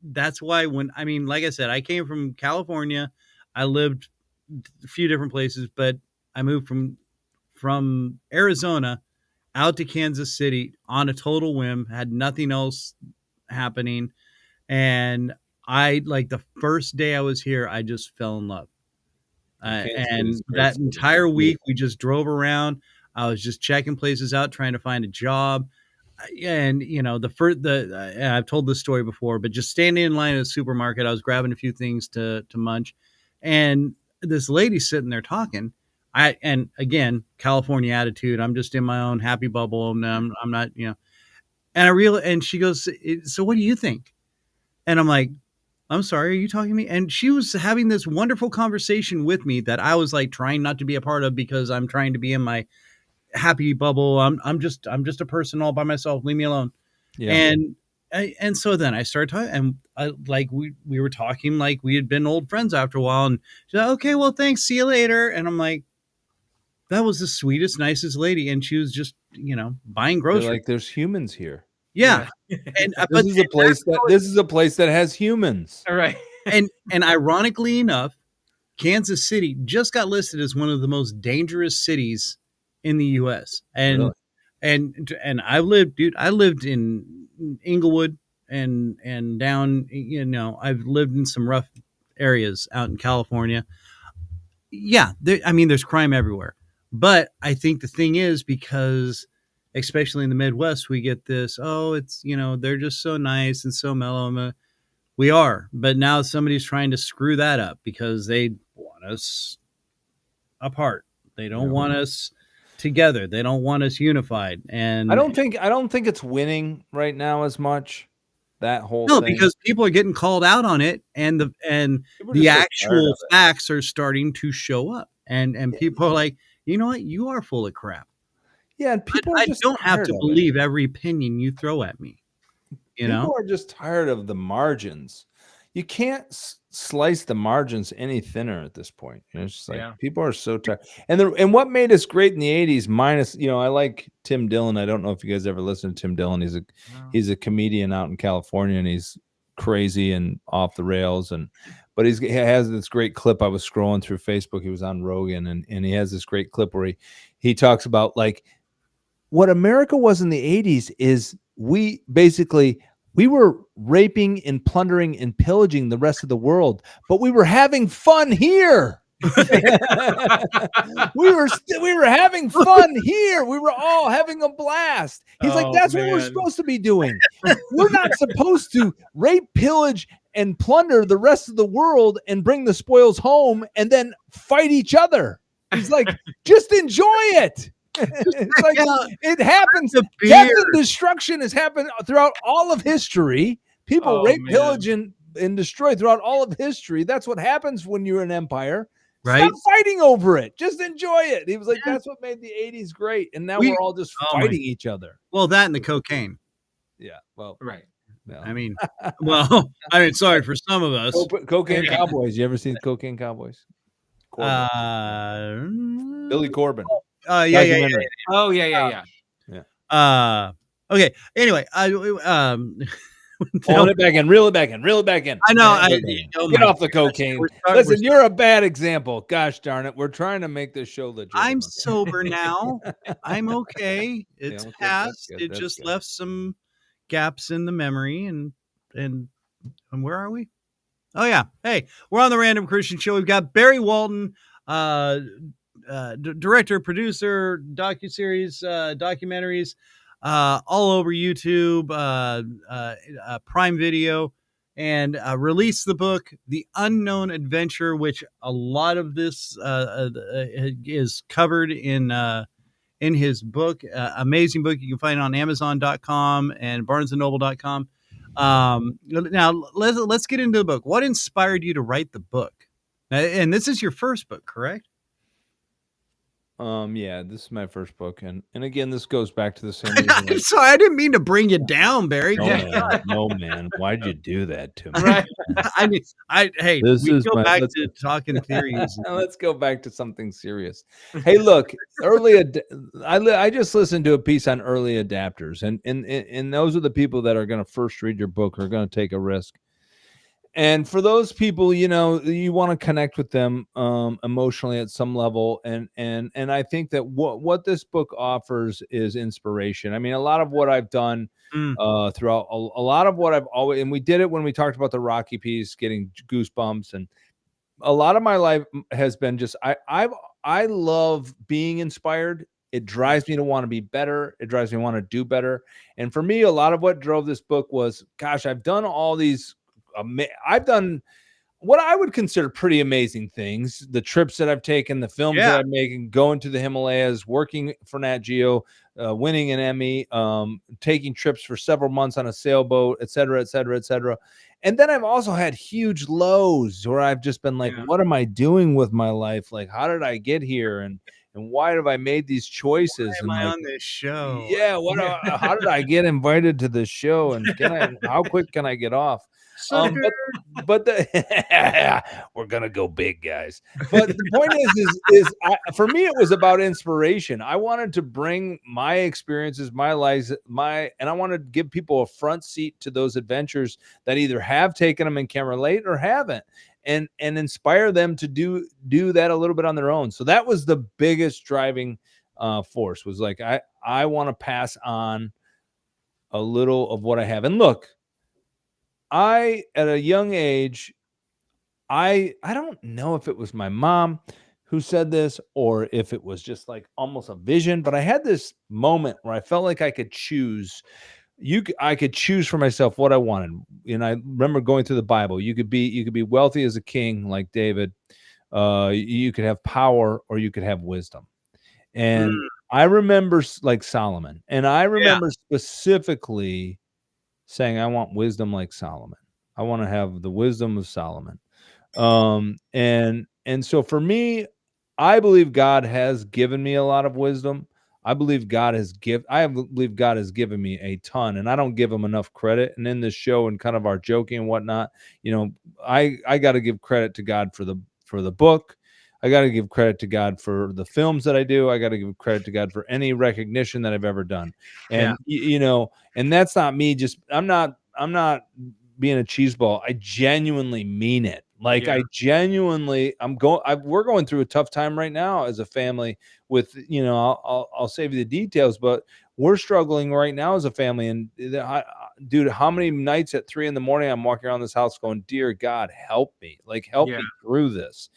that's why like I said, I came from California. I lived a few different places, but I moved from Arizona out to Kansas City on a total whim, had nothing else happening. And the first day I was here, I just fell in love. And that entire week, we just drove around. I was just checking places out, trying to find a job. And, I've told this story before, but just standing in line at a supermarket, I was grabbing a few things to munch. And this lady sitting there talking. And again, California attitude. I'm just in my own happy bubble. And I'm not, and she goes, so what do you think? And I'm like, I'm sorry, are you talking to me? And she was having this wonderful conversation with me that I was like trying not to be a part of because I'm trying to be in my happy bubble. I'm just a person all by myself. Leave me alone. Yeah. And so then I started talking, and we were talking like we had been old friends after a while. And she's like, okay, well, thanks. See you later. And I'm like, that was the sweetest, nicest lady. And she was just, buying groceries. Like there's humans here. Yeah. And this is a place that has humans. All right. and ironically enough, Kansas City just got listed as one of the most dangerous cities in the US. And Really? and I lived in Inglewood and down, I've lived in some rough areas out in California. Yeah, there's crime everywhere. But I think the thing is, because especially in the Midwest, we get this, it's, they're just so nice and so mellow. We are, but now somebody's trying to screw that up because they want us apart. They don't want us together. They don't want us unified. And I don't think it's winning right now as much. That whole thing. Because people are getting called out on it, and the actual facts are starting to show up, and people are like, you know what, you are full of crap. Yeah, and people I don't have to believe every opinion you throw at me. People are just tired of the margins. You can't slice the margins any thinner at this point. It's just like people are so tired. And what made us great in the 80s, minus, I like Tim Dillon. I don't know if you guys ever listened to Tim Dillon. He's a comedian out in California, and he's crazy and off the rails. But he has this great clip. I was scrolling through Facebook. He was on Rogan, and he has this great clip where he talks about like what America was in the 80s is we were raping and plundering and pillaging the rest of the world, but we were having fun here. we were having fun here. We were all having a blast. He's like, that's what we're supposed to be doing. We're not supposed to rape, pillage, and plunder the rest of the world and bring the spoils home and then fight each other. He's like, just enjoy it. It's like it happens. Death and destruction has happened throughout all of history. People rape, pillage, and destroy throughout all of history. That's what happens when you're an empire. Right? Stop fighting over it. Just enjoy it. He was like, that's what made the 80s great. And now we're all just fighting each other. Well, that and the cocaine. Yeah. Well, right. No. Sorry for some of us. Cocaine Cowboys. You ever seen Cocaine Cowboys? Billy Corbin. Yeah. Documentary. Oh yeah. Okay. Anyway, Pulling it back in, reel it back in, reel it back in. I know. Oh Get off the cocaine. Listen, you're a bad example. Gosh darn it. We're trying to make this show legitimate. I'm sober now. I'm okay. It's okay, past. good, It just left some gaps in the memory. And where are we? Oh yeah. Hey, we're on the Random Kristian Show. We've got Barry Walton, director, producer, docuseries, documentaries, all over YouTube, Prime Video, and released the book The Unknown Adventure, which a lot of this is covered in his book. Amazing book. You can find it on Amazon.com and BarnesandNoble.com. Now let's get into the book. What inspired you to write the book? And this is your first book, correct? Yeah, this is my first book, and again, this goes back to the same reason. I'm sorry, I didn't mean to bring you down, Barry. No, man. Why'd you do that to me? Right. I mean, hey, This we is go my- back let's- to talking theories. Let's go back to something serious. Hey, look, I just listened to a piece on early adapters, and those are the people that are going to first read your book, are going to take a risk. And for those people, you want to connect with them emotionally at some level, and I think that what this book offers is inspiration. I mean, a lot of what I've done throughout a lot of what I've always, and we did it when we talked about the Rocky piece, getting goosebumps, and a lot of my life has been just I love being inspired. It drives me to want to be better. It drives me to want to do better. And for me, a lot of what drove this book was, gosh, I've done all these. I've done what I would consider pretty amazing things. The trips that I've taken, the films that I'm making, going to the Himalayas, working for Nat Geo, winning an Emmy, taking trips for several months on a sailboat, et cetera, et cetera, et cetera. And then I've also had huge lows where I've just been like, what am I doing with my life? Like, how did I get here? And why have I made these choices? Why am and I on this show? Yeah, how did I get invited to this show? And how quick can I get off? But we're gonna go big, guys. But the point is for me, it was about inspiration. I wanted to bring my experiences, my lives, and I wanted to give people a front seat to those adventures that either have taken them and can relate or haven't, and inspire them to do that a little bit on their own. So that was the biggest driving force. Was like I want to pass on a little of what I have. And look, at a young age, I don't know if it was my mom who said this or if it was just like almost a vision, but I had this moment where I felt like I could choose. I could choose for myself what I wanted. And I remember going through the Bible. You could be wealthy as a king like David. You could have power, or you could have wisdom. And I remember like Solomon, and I remember specifically saying, I want wisdom like Solomon. I want to have the wisdom of Solomon. And so for me, I believe God has given me a lot of wisdom. I believe God has given me a ton, and I don't give him enough credit. And in this show and kind of our joking and whatnot, I got to give credit to God for the book. I got to give credit to God for the films that I do. I got to give credit to God for any recognition that I've ever done. And, and that's not me. I'm not being a cheeseball. I genuinely mean it. Like I genuinely, we're going through a tough time right now as a family with, I'll save you the details, but we're struggling right now as a family. And dude, how many nights at 3 a.m. I'm walking around this house going, dear God, help me, help me through this.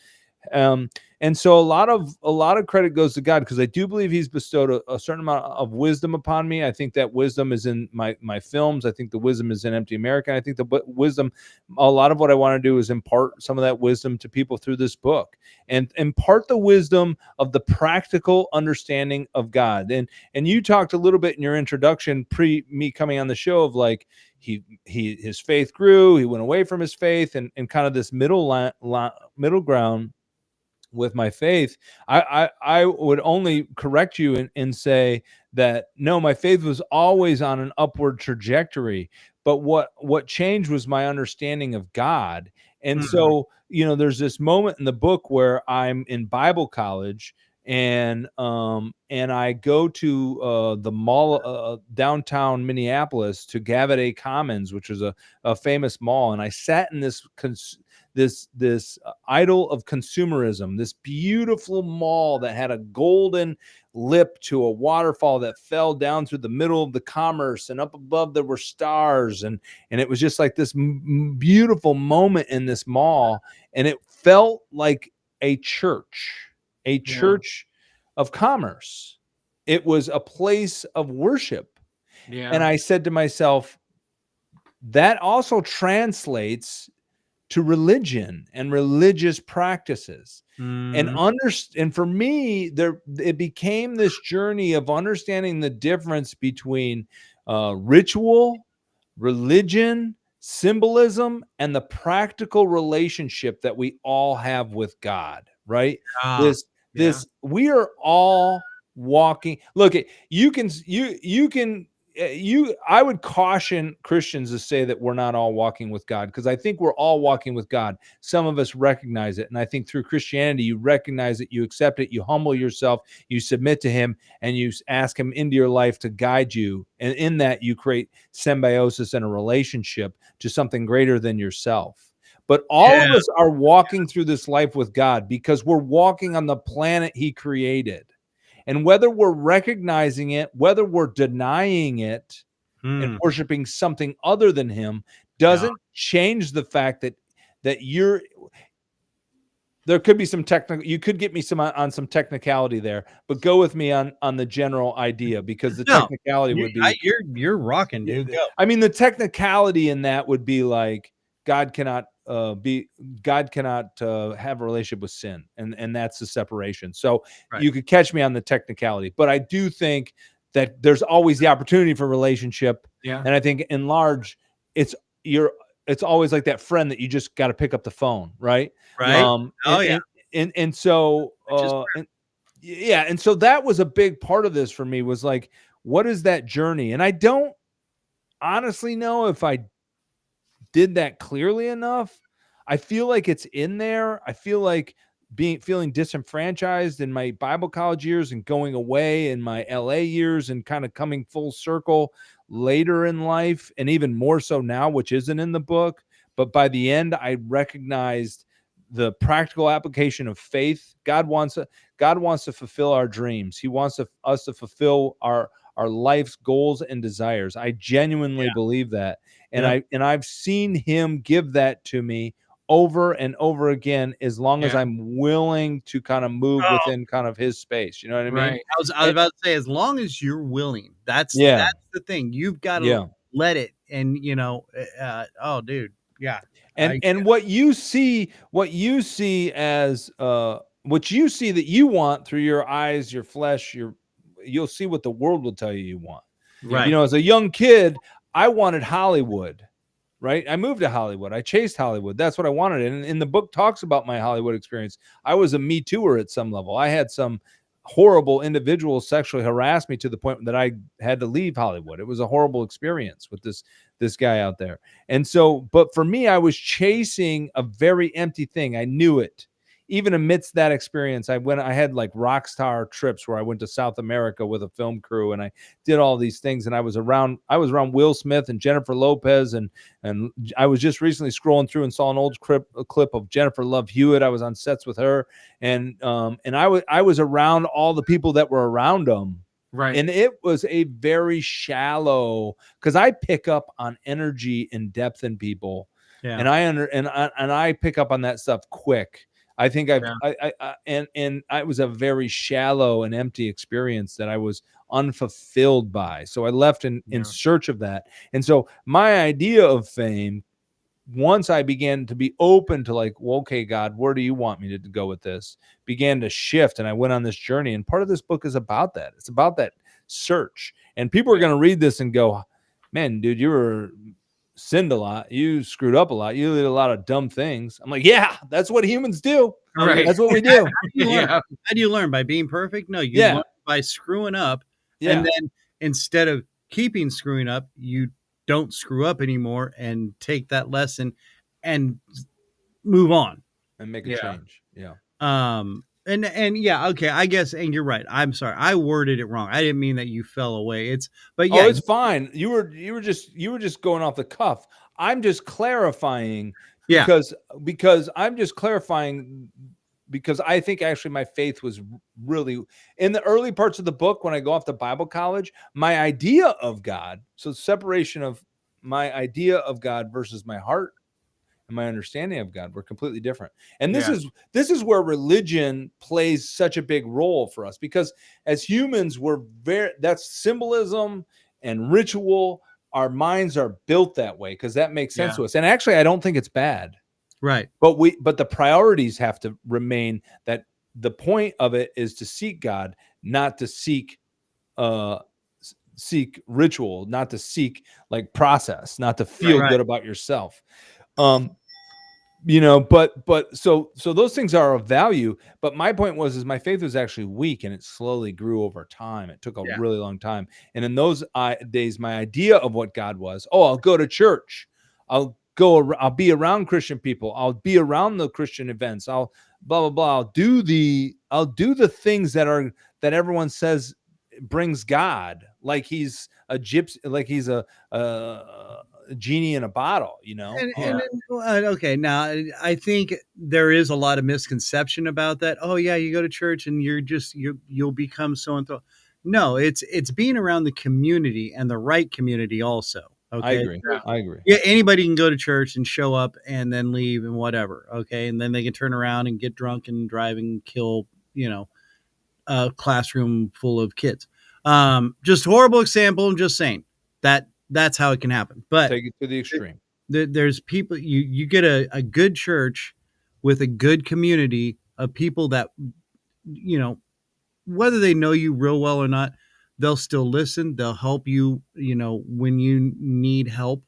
And so a lot of credit goes to God, because I do believe he's bestowed a certain amount of wisdom upon me. I think that wisdom is in my films. I think the wisdom is in Empty America. I think the wisdom, a lot of what I want to do is impart some of that wisdom to people through this book, and impart the wisdom of the practical understanding of God. And you talked a little bit in your introduction pre me coming on the show of like, his faith grew, he went away from his faith, and kind of this middle ground with my faith. I would only correct you and say that no, my faith was always on an upward trajectory, but what changed was my understanding of God. And so there's this moment in the book where I'm in Bible college, and I go to the mall downtown Minneapolis to Gavaday Commons, which is a famous mall, and I sat in this idol of consumerism, this beautiful mall that had a golden lip to a waterfall that fell down through the middle of the commerce, and up above there were stars, and it was just like this beautiful moment in this mall, and it felt like a church of commerce. It was a place of worship. Yeah. And I said to myself, that also translates to religion and religious practices. And for me, it became this journey of understanding the difference between ritual, religion, symbolism, and the practical relationship that we all have with God, right? We are all walking. Look, I would caution Christians to say that we're not all walking with God, because I think we're all walking with God. Some of us recognize it. And I think through Christianity, you recognize it, you accept it, you humble yourself, you submit to him, and you ask him into your life to guide you. And in that, you create symbiosis and a relationship to something greater than yourself. But all of us are walking through this life with God because we're walking on the planet he created. And whether we're recognizing it, whether we're denying it and worshiping something other than him, doesn't change the fact that there could be some technical, you could get me on some technicality there, but go with me on the general idea, because the technicality would be, you're rocking, dude. Go. I mean, the technicality in that would be like, God cannot have a relationship with sin, and that's the separation. So you could catch me on the technicality, but I do think that there's always the opportunity for relationship. And I think in large, it's always like that friend that you just got to pick up the phone, right? And so and so that was a big part of this for me, was like, what is that journey? And I don't honestly know if I did that clearly enough. I feel like it's in there. I feel like feeling disenfranchised in my Bible college years and going away in my LA years and kind of coming full circle later in life, and even more so now, which isn't in the book. But by the end, I recognized the practical application of faith. God wants to fulfill our dreams. He wants us to fulfill our life's goals and desires. I genuinely believe that. And I've seen him give that to me over and over again, as long as I'm willing to kind of move within kind of his space. You know what I mean? I was about to say, as long as you're willing, that's the thing. You've got to let it. And oh dude. Yeah. And what you see as what you see that you want through your eyes, your flesh, you'll see what the world will tell you want. Right. As a young kid, I wanted Hollywood, right? I moved to Hollywood. I chased Hollywood. That's what I wanted. And the book talks about my Hollywood experience. I was a Me Tooer at some level. I had some horrible individuals sexually harass me to the point that I had to leave Hollywood. It was a horrible experience with this guy out there. And so, but for me, I was chasing a very empty thing. I knew it. Even amidst that experience, I had like rock star trips where I went to South America with a film crew, and I did all these things. And I was around Will Smith and Jennifer Lopez, and I was just recently scrolling through and saw an old clip of Jennifer Love Hewitt. I was on sets with her, and I was around all the people that were around them. Right. And it was a very shallow, because I pick up on energy and depth in people. Yeah. And I pick up on that stuff quick. I think it was a very shallow and empty experience that I was unfulfilled by. So I left in search of that. And so my idea of fame, once I began to be open to like, well, okay, God, where do you want me to go with this, began to shift. And I went on this journey. And part of this book is about that. It's about that search. And people are going to read this and go, man, dude, you were sinned a lot. You screwed up a lot. You did a lot of dumb things. I'm like, yeah, that's what humans do. Right. That's what we do. How do you learn? By being perfect? No, you learn by screwing up. Yeah. And then instead of keeping screwing up, you don't screw up anymore and take that lesson and move on and make a change. Yeah. And yeah, okay, I guess, and you're right. I'm sorry, I worded it wrong. I didn't mean that you fell away. But Oh, yeah, it's fine. You were just going off the cuff. I'm just clarifying yeah, because I'm just clarifying because I think actually my faith was really in the early parts of the book when I go off to Bible college, my idea of God, so separation of my idea of God versus my heart and my understanding of God were completely different. And this is where religion plays such a big role for us because as humans that's symbolism and ritual. Our minds are built that way because that makes sense to us. And actually I don't think it's bad. right. But the priorities have to remain that the point of it is to seek God, not to seek ritual, not to seek like process, not to feel Right. good about yourself. But so those things are of value. But my point is my faith was actually weak and it slowly grew over time. It took a really long time. And in those days, my idea of what God was, I'll go to church. I'll be around Christian people. I'll be around the Christian events. I'll blah, blah, blah. I'll do the things that everyone says brings God, like he's a gypsy, like he's a genie in a bottle, Okay, now I think there is a lot of misconception about that. Oh yeah, you go to church and you'll become so and so. No, it's being around the community and the right community also. Okay, I agree. Yeah, anybody can go to church and show up and then leave and whatever. Okay, and then they can turn around and get drunk and drive and kill, a classroom full of kids. Just horrible example. I'm just saying that's how it can happen. But take it to the extreme. There's people, you get a good church with a good community of people that, whether they know you real well or not, they'll still listen. They'll help you, when you need help.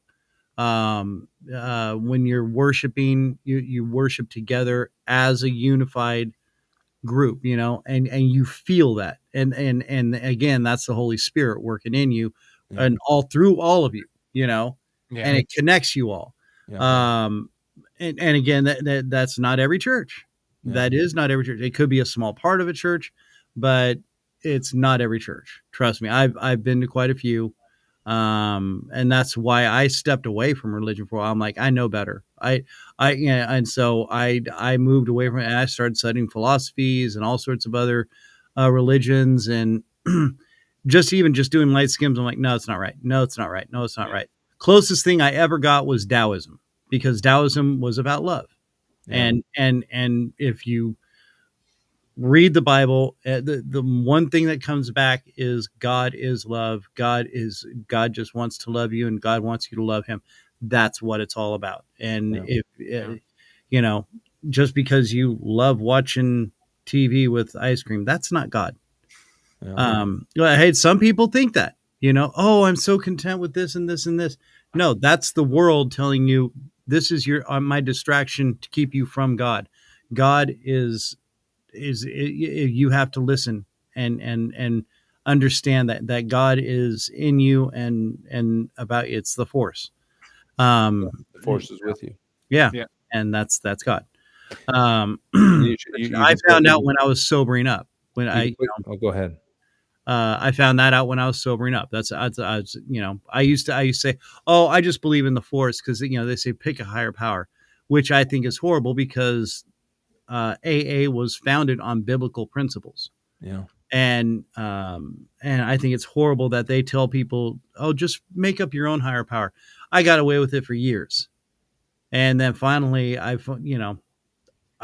When you're worshiping, you worship together as a unified group, and you feel that. And again, that's the Holy Spirit working in you and all through all of you, and it connects you all. And again, that's not every church. That is not every church. It could be a small part of a church, but it's not every church. Trust me. I've been to quite a few. And that's why I stepped away from religion for a while. I'm like, I know better. And so I moved away from it and I started studying philosophies and all sorts of other religions and just doing light skims. I'm like, no, it's not right. No, it's not right. No, it's not right. Closest thing I ever got was Taoism, because Taoism was about love. And if you read the Bible, the one thing that comes back is God is love. God just wants to love you and God wants you to love him. That's what it's all about. And if just because you love watching TV with ice cream, that's not God. Hey, some people think that, I'm so content with this and this and this. No, that's the world telling you this is my distraction to keep you from God. God is you have to listen and understand that God is in you and about it's the force. The force is with you. Yeah. And that's God. I You found out when I was sobering up. Go ahead. I found that out when I was sobering up. I used to say, I just believe in the force because they say pick a higher power, which I think is horrible because AA was founded on biblical principles. Yeah. And I think it's horrible that they tell people, just make up your own higher power. I got away with it for years. And then finally I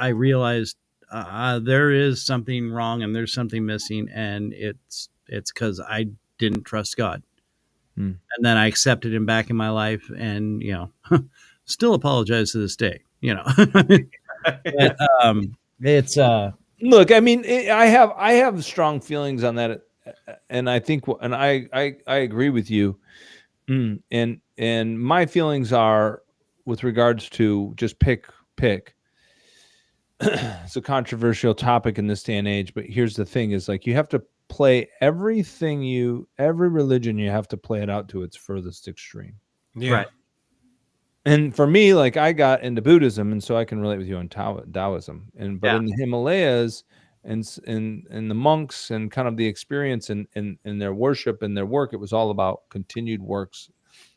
realized there is something wrong and there's something missing. And it's because I didn't trust God. And then I accepted him back in my life and, still apologize to this day, But, it's look, I mean, I have strong feelings on that, and I think, and I agree with you, and my feelings are with regards to just pick. It's a controversial topic in this day and age, but here's the thing: is like you have to play every religion, you have to play it out to its furthest extreme. Yeah. Right. And for me, like I got into Buddhism, and so I can relate with you on Taoism. But in the Himalayas, and the monks and kind of the experience in their worship and their work, it was all about continued works.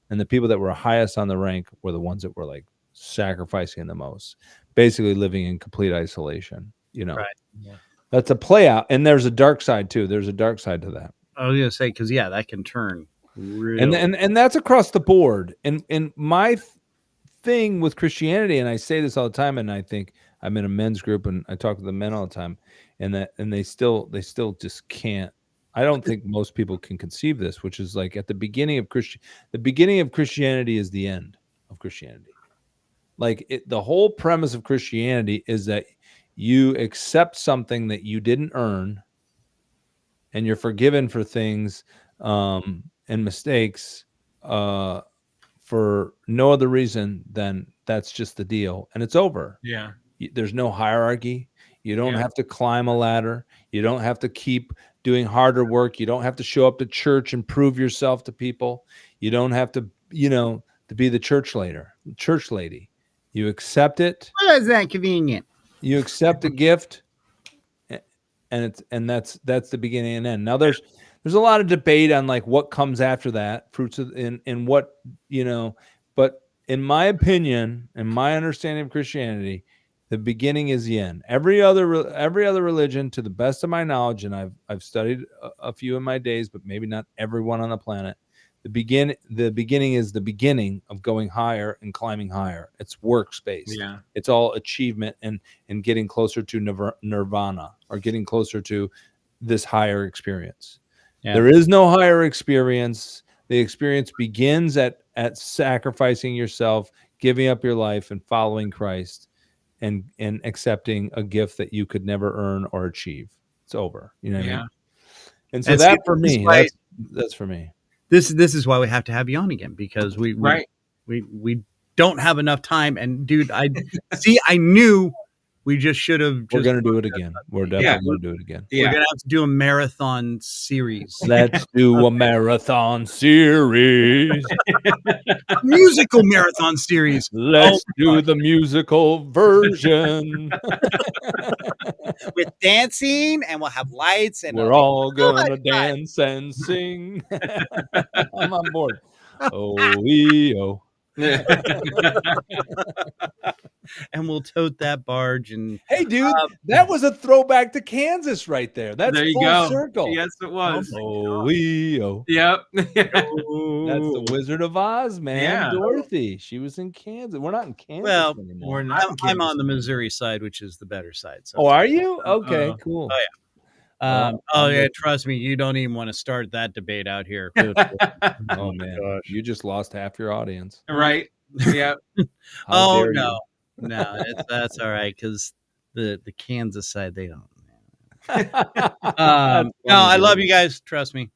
And the people that were highest on the rank were the ones that were like sacrificing the most, basically living in complete isolation, Right. Yeah. That's a play out. And there's a dark side too. There's a dark side to that. I was gonna say, because that can turn real. And that's across the board. And my thing with Christianity, and I say this all the time, and I think I'm in a men's group and I talk to the men all the time, and they still just can't. I don't think most people can conceive this, which is like at the beginning of Christianity is the end of Christianity. Like the whole premise of Christianity is that you accept something that you didn't earn, and you're forgiven for things and mistakes for no other reason than that's just the deal, and it's over. Yeah. There's no hierarchy. You don't have to climb a ladder. You don't have to keep doing harder work. You don't have to show up to church and prove yourself to people. You don't have to, to be the church lady. You accept it. Well, is that convenient? You accept a gift, and that's the beginning and end. Now there's a lot of debate on like what comes after that, fruits of and what, but in my opinion and my understanding of Christianity, the beginning is the end. Every other religion, to the best of my knowledge, and I've studied a few in my days, but maybe not everyone on the planet. The beginning is the beginning of going higher and climbing higher. It's works based. Yeah. It's all achievement and getting closer to nirvana, or getting closer to this higher experience. Yeah. There is no higher experience. The experience begins at sacrificing yourself, giving up your life, and following Christ, and accepting a gift that you could never earn or achieve. It's over. You know what I mean? And so that for me, that's for me. This is why we have to have you on again, because we don't have enough time. And dude, I knew we just should have. We're gonna do it again. We're definitely gonna do it again. We're gonna have to do a marathon series. Let's do a marathon series. Musical marathon series. Let's do the musical version with dancing, and we'll have lights, and we're all gonna dance and sing. I'm on board. Oh. And we'll tote that barge. And hey, dude, that was a throwback to Kansas right there. That's there you full go. Circle. Yes, it was. Oh. Yep. That's the Wizard of Oz, man. Yeah. Dorothy. She was in Kansas. We're not in Kansas anymore. We're not. I'm on the Missouri side, which is the better side. So oh, are you? Okay, cool. Oh yeah. Yeah. Trust me, you don't even want to start that debate out here. Oh man, gosh. You just lost half your audience. Right. Yeah. Oh no. No, that's all right, because the Kansas side, they don't. No, I love you guys. Trust me.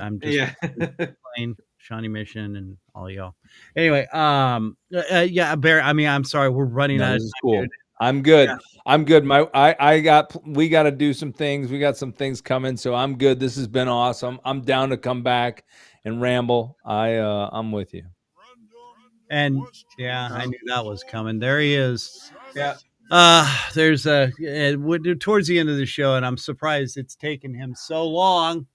I'm just playing Shawnee Mission and all y'all. Anyway, Barry. I mean, I'm sorry, we're running out of time. Cool. Dude. I'm good. Yeah. I'm good. We got to do some things. We got some things coming, so I'm good. This has been awesome. I'm down to come back and ramble. I'm with you. And I knew that was coming. There he is. Yeah. There's towards the end of the show, and I'm surprised it's taken him so long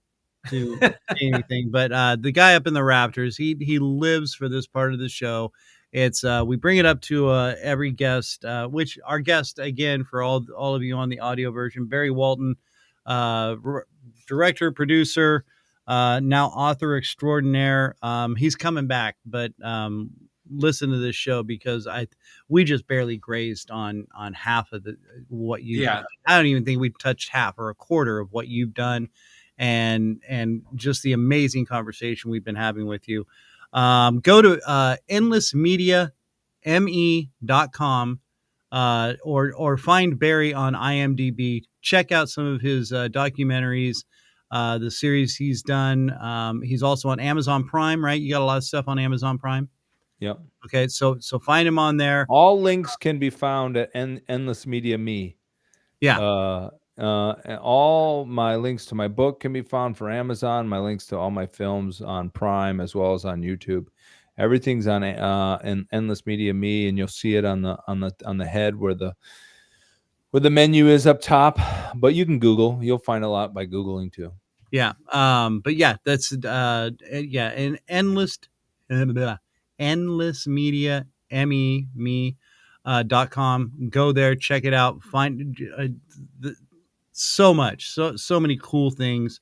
to say anything. But the guy up in the rafters, he lives for this part of the show. It's we bring it up to every guest, which our guest again for all of you on the audio version, Barry Walton, director, producer, now author extraordinaire. He's coming back, but listen to this show, because we just barely grazed on half of what you done. I don't even think we touched half or a quarter of what you've done, and just the amazing conversation we've been having with you. Go to endlessmediame.com or find Barry on IMDb. Check out some of his documentaries, the series he's done. He's also on Amazon Prime, right? You got a lot of stuff on Amazon Prime. Yep. Okay, so find him on there. All links can be found at Endless Media Me. Yeah. And all my links to my book can be found for Amazon. My links to all my films on Prime as well as on YouTube. Everything's on in Endless Media Me, and you'll see it on the head where the where the menu is up top, but you can Google. You'll find a lot by Googling too. Yeah. But yeah, that's yeah, an endless media .com. Go there, check it out. Find so many cool things.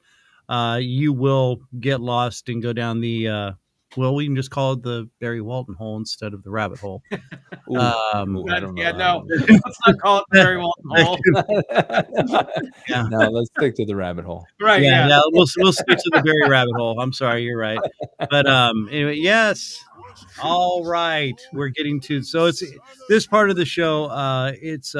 You will get lost and go down the well, we can just call it the Barry Walton hole instead of the rabbit hole. Ooh, I don't know. Yeah, no, let's not call it the Barry Walton hole. Yeah. No, let's stick to the rabbit hole. Right? Yeah, Yeah. we'll stick to the Barry rabbit hole. I'm sorry, you're right. But anyway, yes. All right, we're getting to it's this part of the show. It's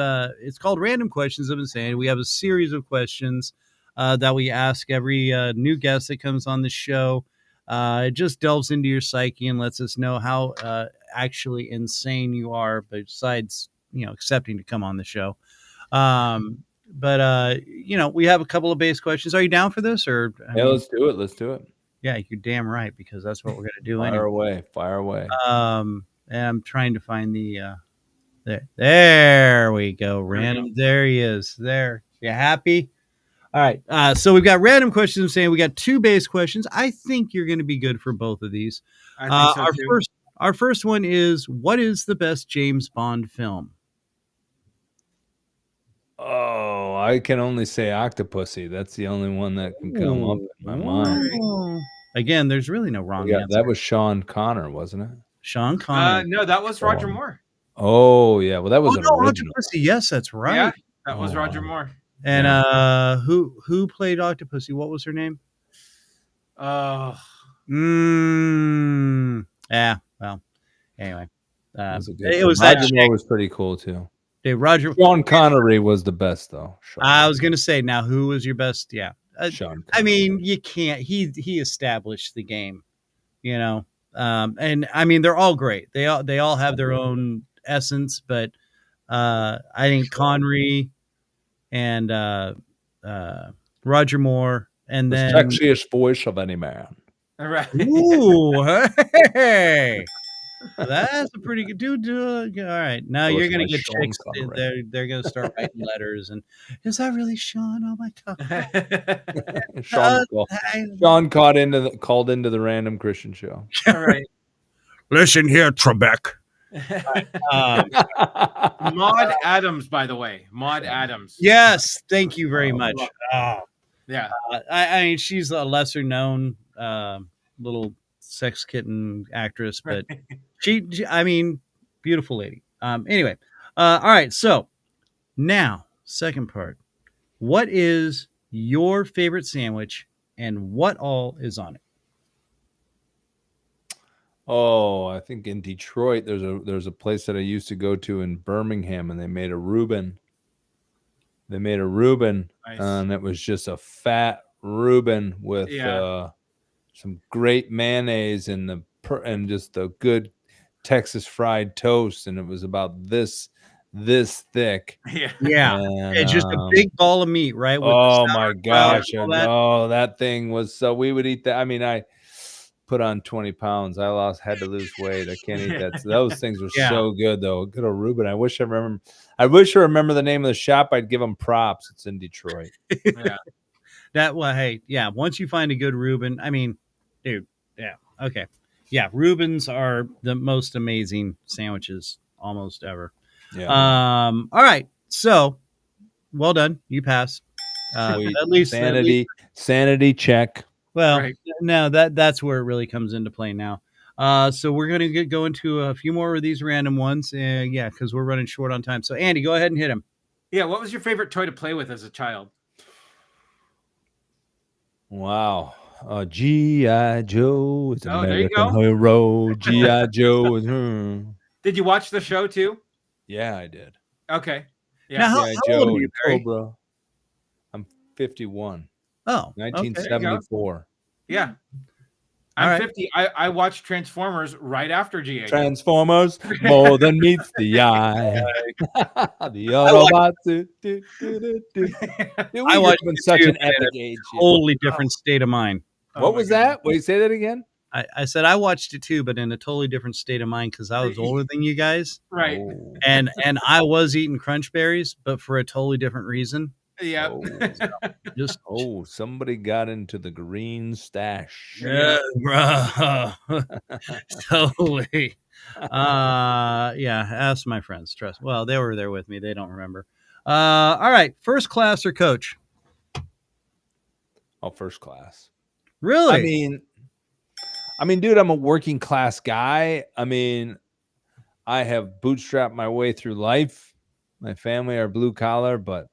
called Random Questions. I've been saying we have a series of questions that we ask every new guest that comes on the show. It just delves into your psyche and lets us know how actually insane you are, besides accepting to come on the show. But we have a couple of base questions. Are you down for this? Or Let's do it. Let's do it. Yeah, you're damn right, because that's what we're gonna do. Fire away. And I'm trying to find the there we go. Random. There he is. There. You happy? All right. So we've got random questions. I'm saying we got 2 base questions. I think you're going to be good for both of these. I think so too. Our first one is, what is the best James Bond film? Oh, I can only say Octopussy. That's the only one that can come up in my mind. Again, there's really no wrong answer. That was Sean Connery, wasn't it? Sean Connery. No, that was Roger Moore. Oh, yeah. Well, that was an original. Octopussy. Yes, that's right. Yeah, that was Roger Moore. And who played Octopussy? What was her name? Oh. Yeah. Well, anyway, it was Roger Moore was pretty cool too. Sean Connery was the best though. I was gonna say, now who was your best? Yeah, Sean Connery. I mean, you can't. He established the game, and I mean they're all great. They all have their own essence, but I think Connery and Roger Moore, and then the sexiest voice of any man. All right. Ooh, hey. That's a pretty good dude. All right, now you're gonna get chicks. They're gonna start writing letters, and is that really Sean? Oh my god! Sean called into the Random Kristian Show. All right. Listen here, Trebek. Maud Adams, by the way, Maud Adams. Yes, thank you very much. Yeah, I mean, she's a lesser known little sex kitten actress, but she I mean, beautiful lady. Anyway, all right. So now, second part. What is your favorite sandwich, and what all is on it? Oh, I think in Detroit there's a place that I used to go to in Birmingham, and they made a Reuben. Nice. And it was just a fat Reuben with some great mayonnaise and just the good Texas fried toast, and it was about this thick. Yeah. And, it's just a big ball of meat, right? With oh my gosh! That thing was so. We would eat that. I mean, I put on 20 pounds. Had to lose weight. I can't eat that. So those things were so good, though. Good old Reuben. I wish I remember the name of the shop. I'd give them props. It's in Detroit. Yeah. Once you find a good Reuben, I mean, dude, yeah, okay. Yeah, Reubens are the most amazing sandwiches almost ever. Yeah. All right. So, well done. You passed. At least sanity check. Well, no, that's where it really comes into play now. So we're going to go into a few more of these random ones. Because we're running short on time. So, Andy, go ahead and hit him. Yeah. What was your favorite toy to play with as a child? Wow. G.I. Joe is American hero. G.I. Joe is Did you watch the show too? Yeah, I did. Okay. Yeah. Now, how old are you, Barry? Cobra. I'm 51. Oh, 1974. Okay. Yeah. I'm 50. I watched Transformers right after G.I. Transformers more than meets the eye. The Autobots. I watched in such an epic age. Totally different state of mind. What was that? Wait, say that again. I said I watched it too, but in a totally different state of mind because I was older than you guys, Right. Oh. and I was eating crunch berries, but for a totally different reason. Yeah. Just Oh, somebody got into the green stash. yeah, bro. Totally. Yeah. Ask my friends. Trust. Well, they were there with me. They don't remember. All right. First class or coach? Oh, first class. Really? I mean, dude, I'm a working class guy. I mean, I have bootstrapped my way through life. My family are blue collar, but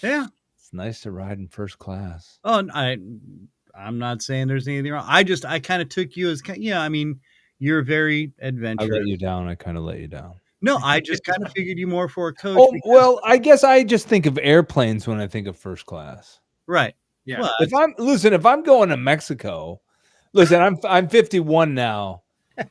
Yeah. it's nice to ride in first class. Oh, I'm not saying there's anything wrong. I kind of took you as, I mean, you're very I adventurous. let you down. I kind of let you down. No, I just kind of figured you more for a coach. Oh, well, I guess I just think of airplanes when I think of first class. Right. Yeah. Well, If I'm going to Mexico, listen, I'm 51 now.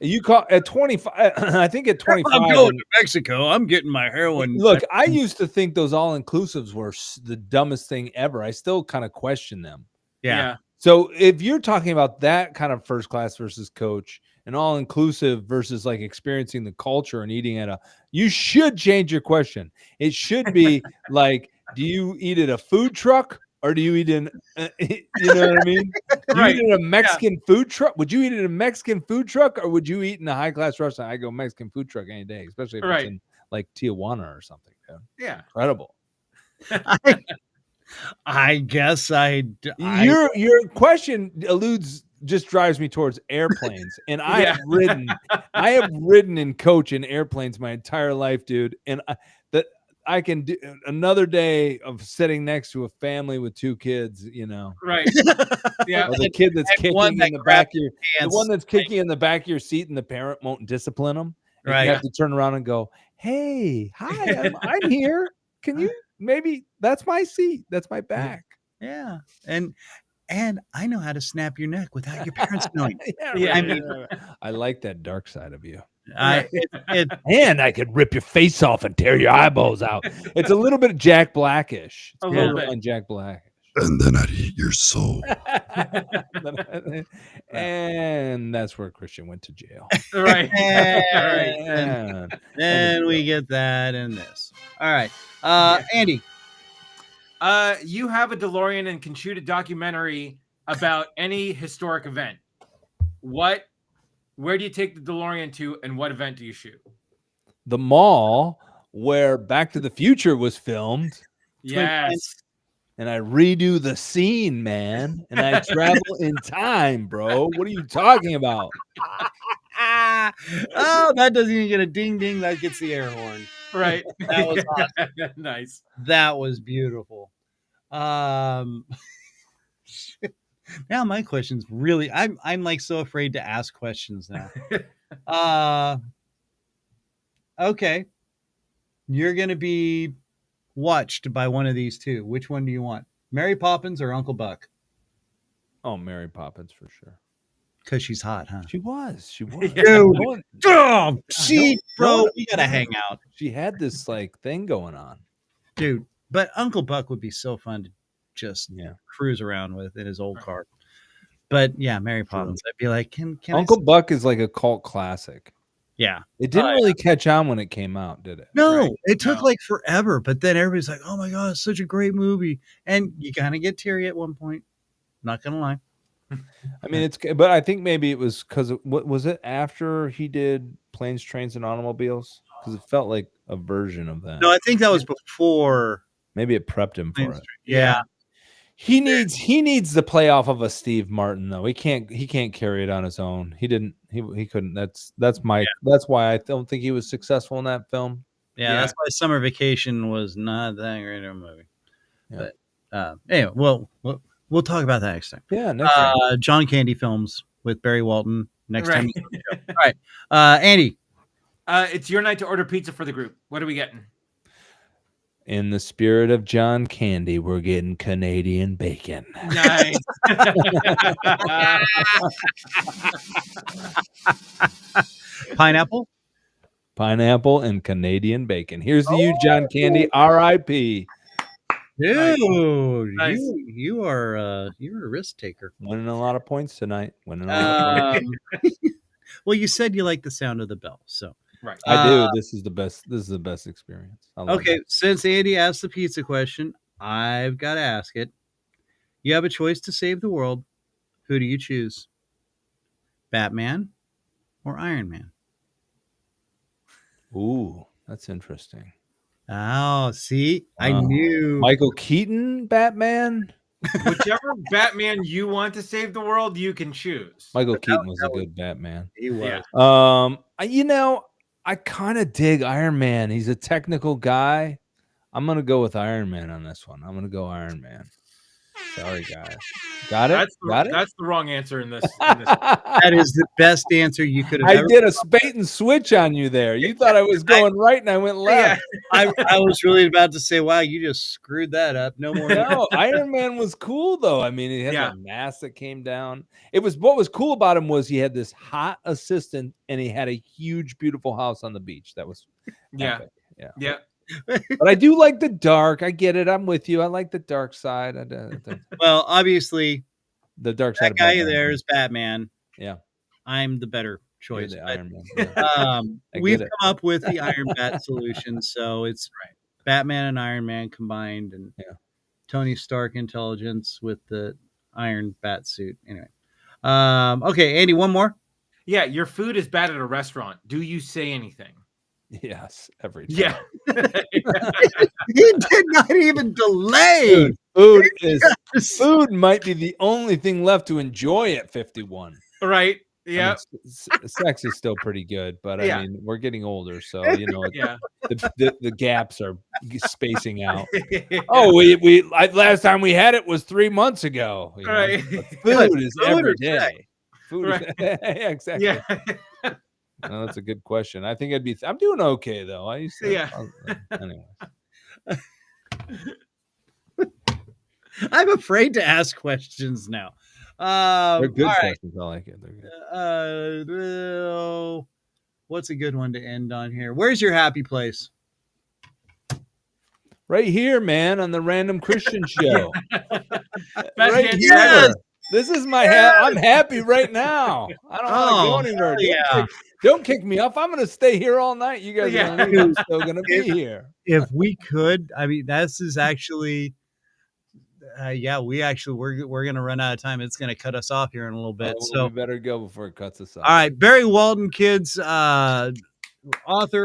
You call at 25. I think at 25. I'm going to Mexico. I'm getting my heroin. Look, I used to think those all inclusives were the dumbest thing ever. I still kind of question them. Yeah. So if you're talking about that kind of first class versus coach and all inclusive versus like experiencing the culture and eating you should change your question. It should be like, do you eat at a food truck or do you eat in, you know what I mean? Do you eat in a Mexican food truck? Would you eat in a Mexican food truck or would you eat in a high class restaurant? I go Mexican food truck any day, especially if it's in like Tijuana or something. Dude. Yeah. Incredible. I guess Your question just drives me towards airplanes, and I have ridden and coach in airplanes my entire life, dude. And I can do another day of sitting next to a family with 2 kids, you know, Right. Yeah. or the kid that's kicking in the back of the one that's kicking in the back of your seat, and the parent won't discipline them. And Right. you have to turn around and go, "Hey, hi, I'm here. Can you?" Maybe that's my seat. That's my back. Yeah. And I know how to snap your neck without your parents knowing. I like that dark side of you. And I could rip your face off and tear your eyeballs out. It's a little bit Jack Blackish. It's A little bit on Jack Blackish. And then I'd eat your soul. And that's where Kristian went to jail. Right. And we get that and this. All right. Andy. You have a DeLorean and can shoot a documentary about any historic event. Where do you take the DeLorean to, and what event do you shoot? The mall where Back to the Future was filmed. Yes. And I redo the scene, man. And I travel in time, bro. What are you talking about? Oh, that doesn't even get a ding ding. That gets the air horn. Right. That was awesome. Nice. That was beautiful. Now my question's really, I'm like so afraid to ask questions now. Okay. You're going to be watched by one of these two. Which one do you want? Mary Poppins or Uncle Buck? Oh, Mary Poppins for sure. Because she's hot, huh? She was. Dude. Oh, see, bro, we got to hang out. She had this like thing going on. Dude, but Uncle Buck would be so fun to just cruise around with in his old car. But yeah, Mary Poppins. I'd be like, can Uncle Buck is like a cult classic. Yeah. It didn't really catch on when it came out, did it? No, it took like forever. But then everybody's like, oh my God, it's such a great movie. And you kind of get teary at one point. Not going to lie. I mean, but I think maybe it was because what was it after he did Planes, Trains, and Automobiles? Because it felt like a version of that. No, I think that was before. Maybe it prepped him for it. Yeah. He needs the play off of a Steve Martin though. He can't carry it on his own. He couldn't. That's why I don't think he was successful in that film. Yeah, that's why Summer Vacation was not that great of a movie. Yeah. But anyway, we'll talk about that next time. Yeah, next time. John Candy films with Barry Walton next time. All right, Andy. It's your night to order pizza for the group. What are we getting? In the spirit of John Candy, we're getting Canadian bacon. Nice. Pineapple? Pineapple and Canadian bacon. Here's to you, John Candy. R.I.P. Dude, Nice. you're a risk taker. Winning a lot of points tonight. Winning a lot of points. Well, you said you like the sound of the bell, so Right. I do. This is the best. This is the best experience. I love okay. it. Since Andy asked the pizza question, I've got to ask it. You have a choice to save the world. Who do you choose? Batman or Iron Man? Ooh, that's interesting. Oh, see, I knew. Michael Keaton, Batman. Whichever Batman you want to save the world, you can choose. Michael Keaton was a good Batman. He was. Yeah. I kind of dig Iron Man. He's a technical guy. I'm gonna go with Iron Man on this one. I'm gonna go Iron Man. Sorry, guys. Got it? That's the wrong answer in this. That is the best answer you could have I ever. did a bait and switch on you there. You thought I was going right and I went left. I was really about to say, wow, you just screwed that up. No more. No, Iron Man was cool though. I mean, he had Yeah. a mask that came down. What was cool about him was he had this hot assistant and he had a huge, beautiful house on the beach. That was epic. Yeah. But I do like the dark. I get it. I'm with you. I like the dark side. Well, obviously, the dark side. That guy there is Batman. Yeah, I'm the better choice. The Iron Man. Yeah. We've come up with the Iron Bat solution, so it's Batman and Iron Man combined, and Tony Stark intelligence with the Iron Bat suit. Anyway, okay, Andy, one more. Yeah, your food is bad at a restaurant. Do you say anything? Yes, every time. Yeah. He did not even delay. Food might be the only thing left to enjoy at 51. Right. Yeah. Sex is still pretty good, but I mean, we're getting older, so the gaps are spacing out. Last time we had it was 3 months ago. Right. Food is every day. Food is exactly. Yeah. No, that's a good question. I think I'm doing okay though. I used to. Anyways. I'm afraid to ask questions now. They're good right. questions. I like it. They're good. What's a good one to end on here? Where's your happy place? Right here, man, on the Random Kristian Show. Right here. Yes. This is my I'm happy right now. I don't want to go anywhere. Don't kick me off. I'm going to stay here all night. You guys are still going to be here. If we could, I mean, this is actually, we're going to run out of time. It's going to cut us off here in a little bit. So we better go before it cuts us off. All right. Barry Walton, kids, author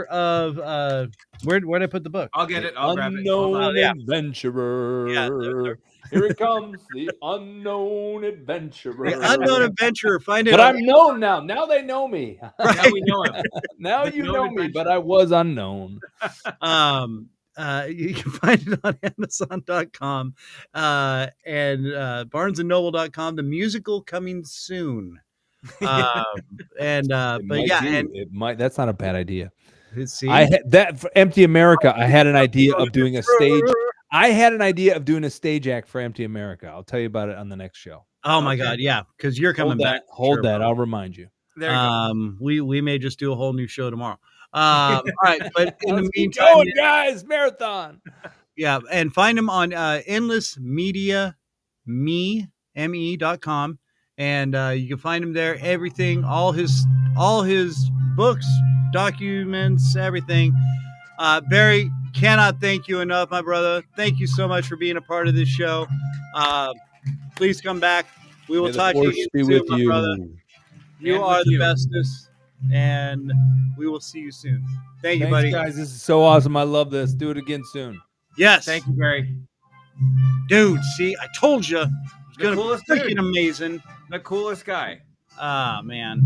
of, where'd I put the book? I'll get it. I'll grab it. Unknown Adventurer. Yeah, here it comes, the unknown adventurer. The unknown adventurer. Find it. But I'm known now. Now they know me. Now we know him. Now you know me, but I was unknown. You can find it on Amazon.com and BarnesandNoble.com. The musical coming soon. That's not a bad idea. See? For Empty America, I had an idea of doing a stage. I had an idea of doing a stage act for Empty America. I'll tell you about it on the next show. Oh my God, yeah, because you're coming back. Hold that. I'll remind you. There you go. We may just do a whole new show tomorrow. All right, but in the meantime, going, guys, marathon. Yeah, and find him on endlessmediame.com, and you can find him there. Everything, all his books, documents, everything. Barry, cannot thank you enough, my brother. Thank you so much for being a part of this show. Please come back. We will talk to you soon, my brother. You are the bestest, and we will see you soon. Thanks, you, buddy. Guys, this is so awesome. I love this. Do it again soon. Yes. Thank you, Barry. Dude, see, I told you. It's going to be freaking amazing. The coolest guy. Ah, man.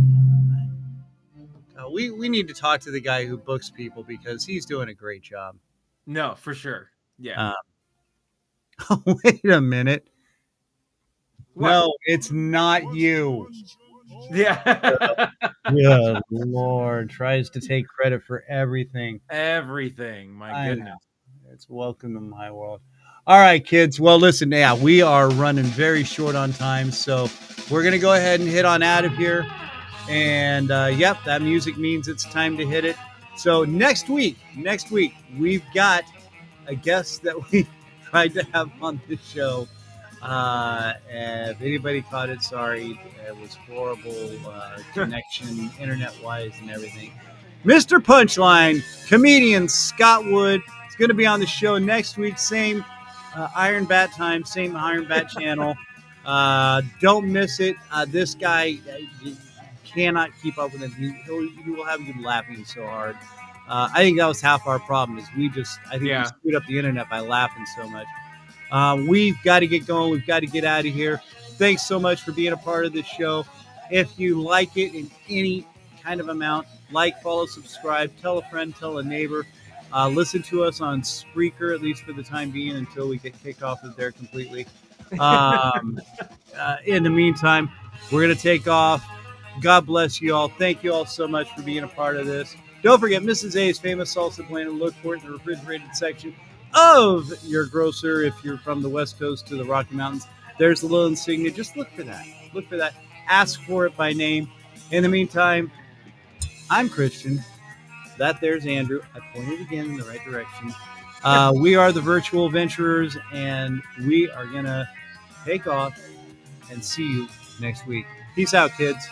We need to talk to the guy who books people because he's doing a great job. No, for sure. Yeah. Wait a minute. What? No, it's not you. Yeah. Good Lord. Tries to take credit for everything. Everything. My goodness. It's welcome to my world. All right, kids. Well, listen, we are running very short on time, so we're going to go ahead and hit on out of here. And that music means it's time to hit it. So next week, we've got a guest that tried to have on this show. And if anybody caught it, sorry. It was horrible connection, internet-wise and everything. Mr. Punchline, comedian Scott Wood is going to be on the show next week. Same Iron Bat time, same Iron Bat channel. Don't miss it. This guy cannot keep up with him. You will have you laughing so hard. I think that was half our problem. Is we screwed up the internet by laughing so much. We've got to get going. We've got to get out of here. Thanks so much for being a part of this show. If you like it in any kind of amount, like, follow, subscribe, tell a friend, tell a neighbor. Listen to us on Spreaker, at least for the time being, until we get kicked off of there completely. In the meantime, we're going to take off. God bless you all. Thank you all so much for being a part of this. Don't forget, Mrs. A's famous salsa blend. Look for it in the refrigerated section of your grocer. If you're from the West Coast to the Rocky Mountains, there's a little insignia. Just look for that. Look for that. Ask for it by name. In the meantime, I'm Christian. There's Andrew. I pointed again in the right direction. We are the Virtual Venturers, and we are going to take off and see you next week. Peace out, kids.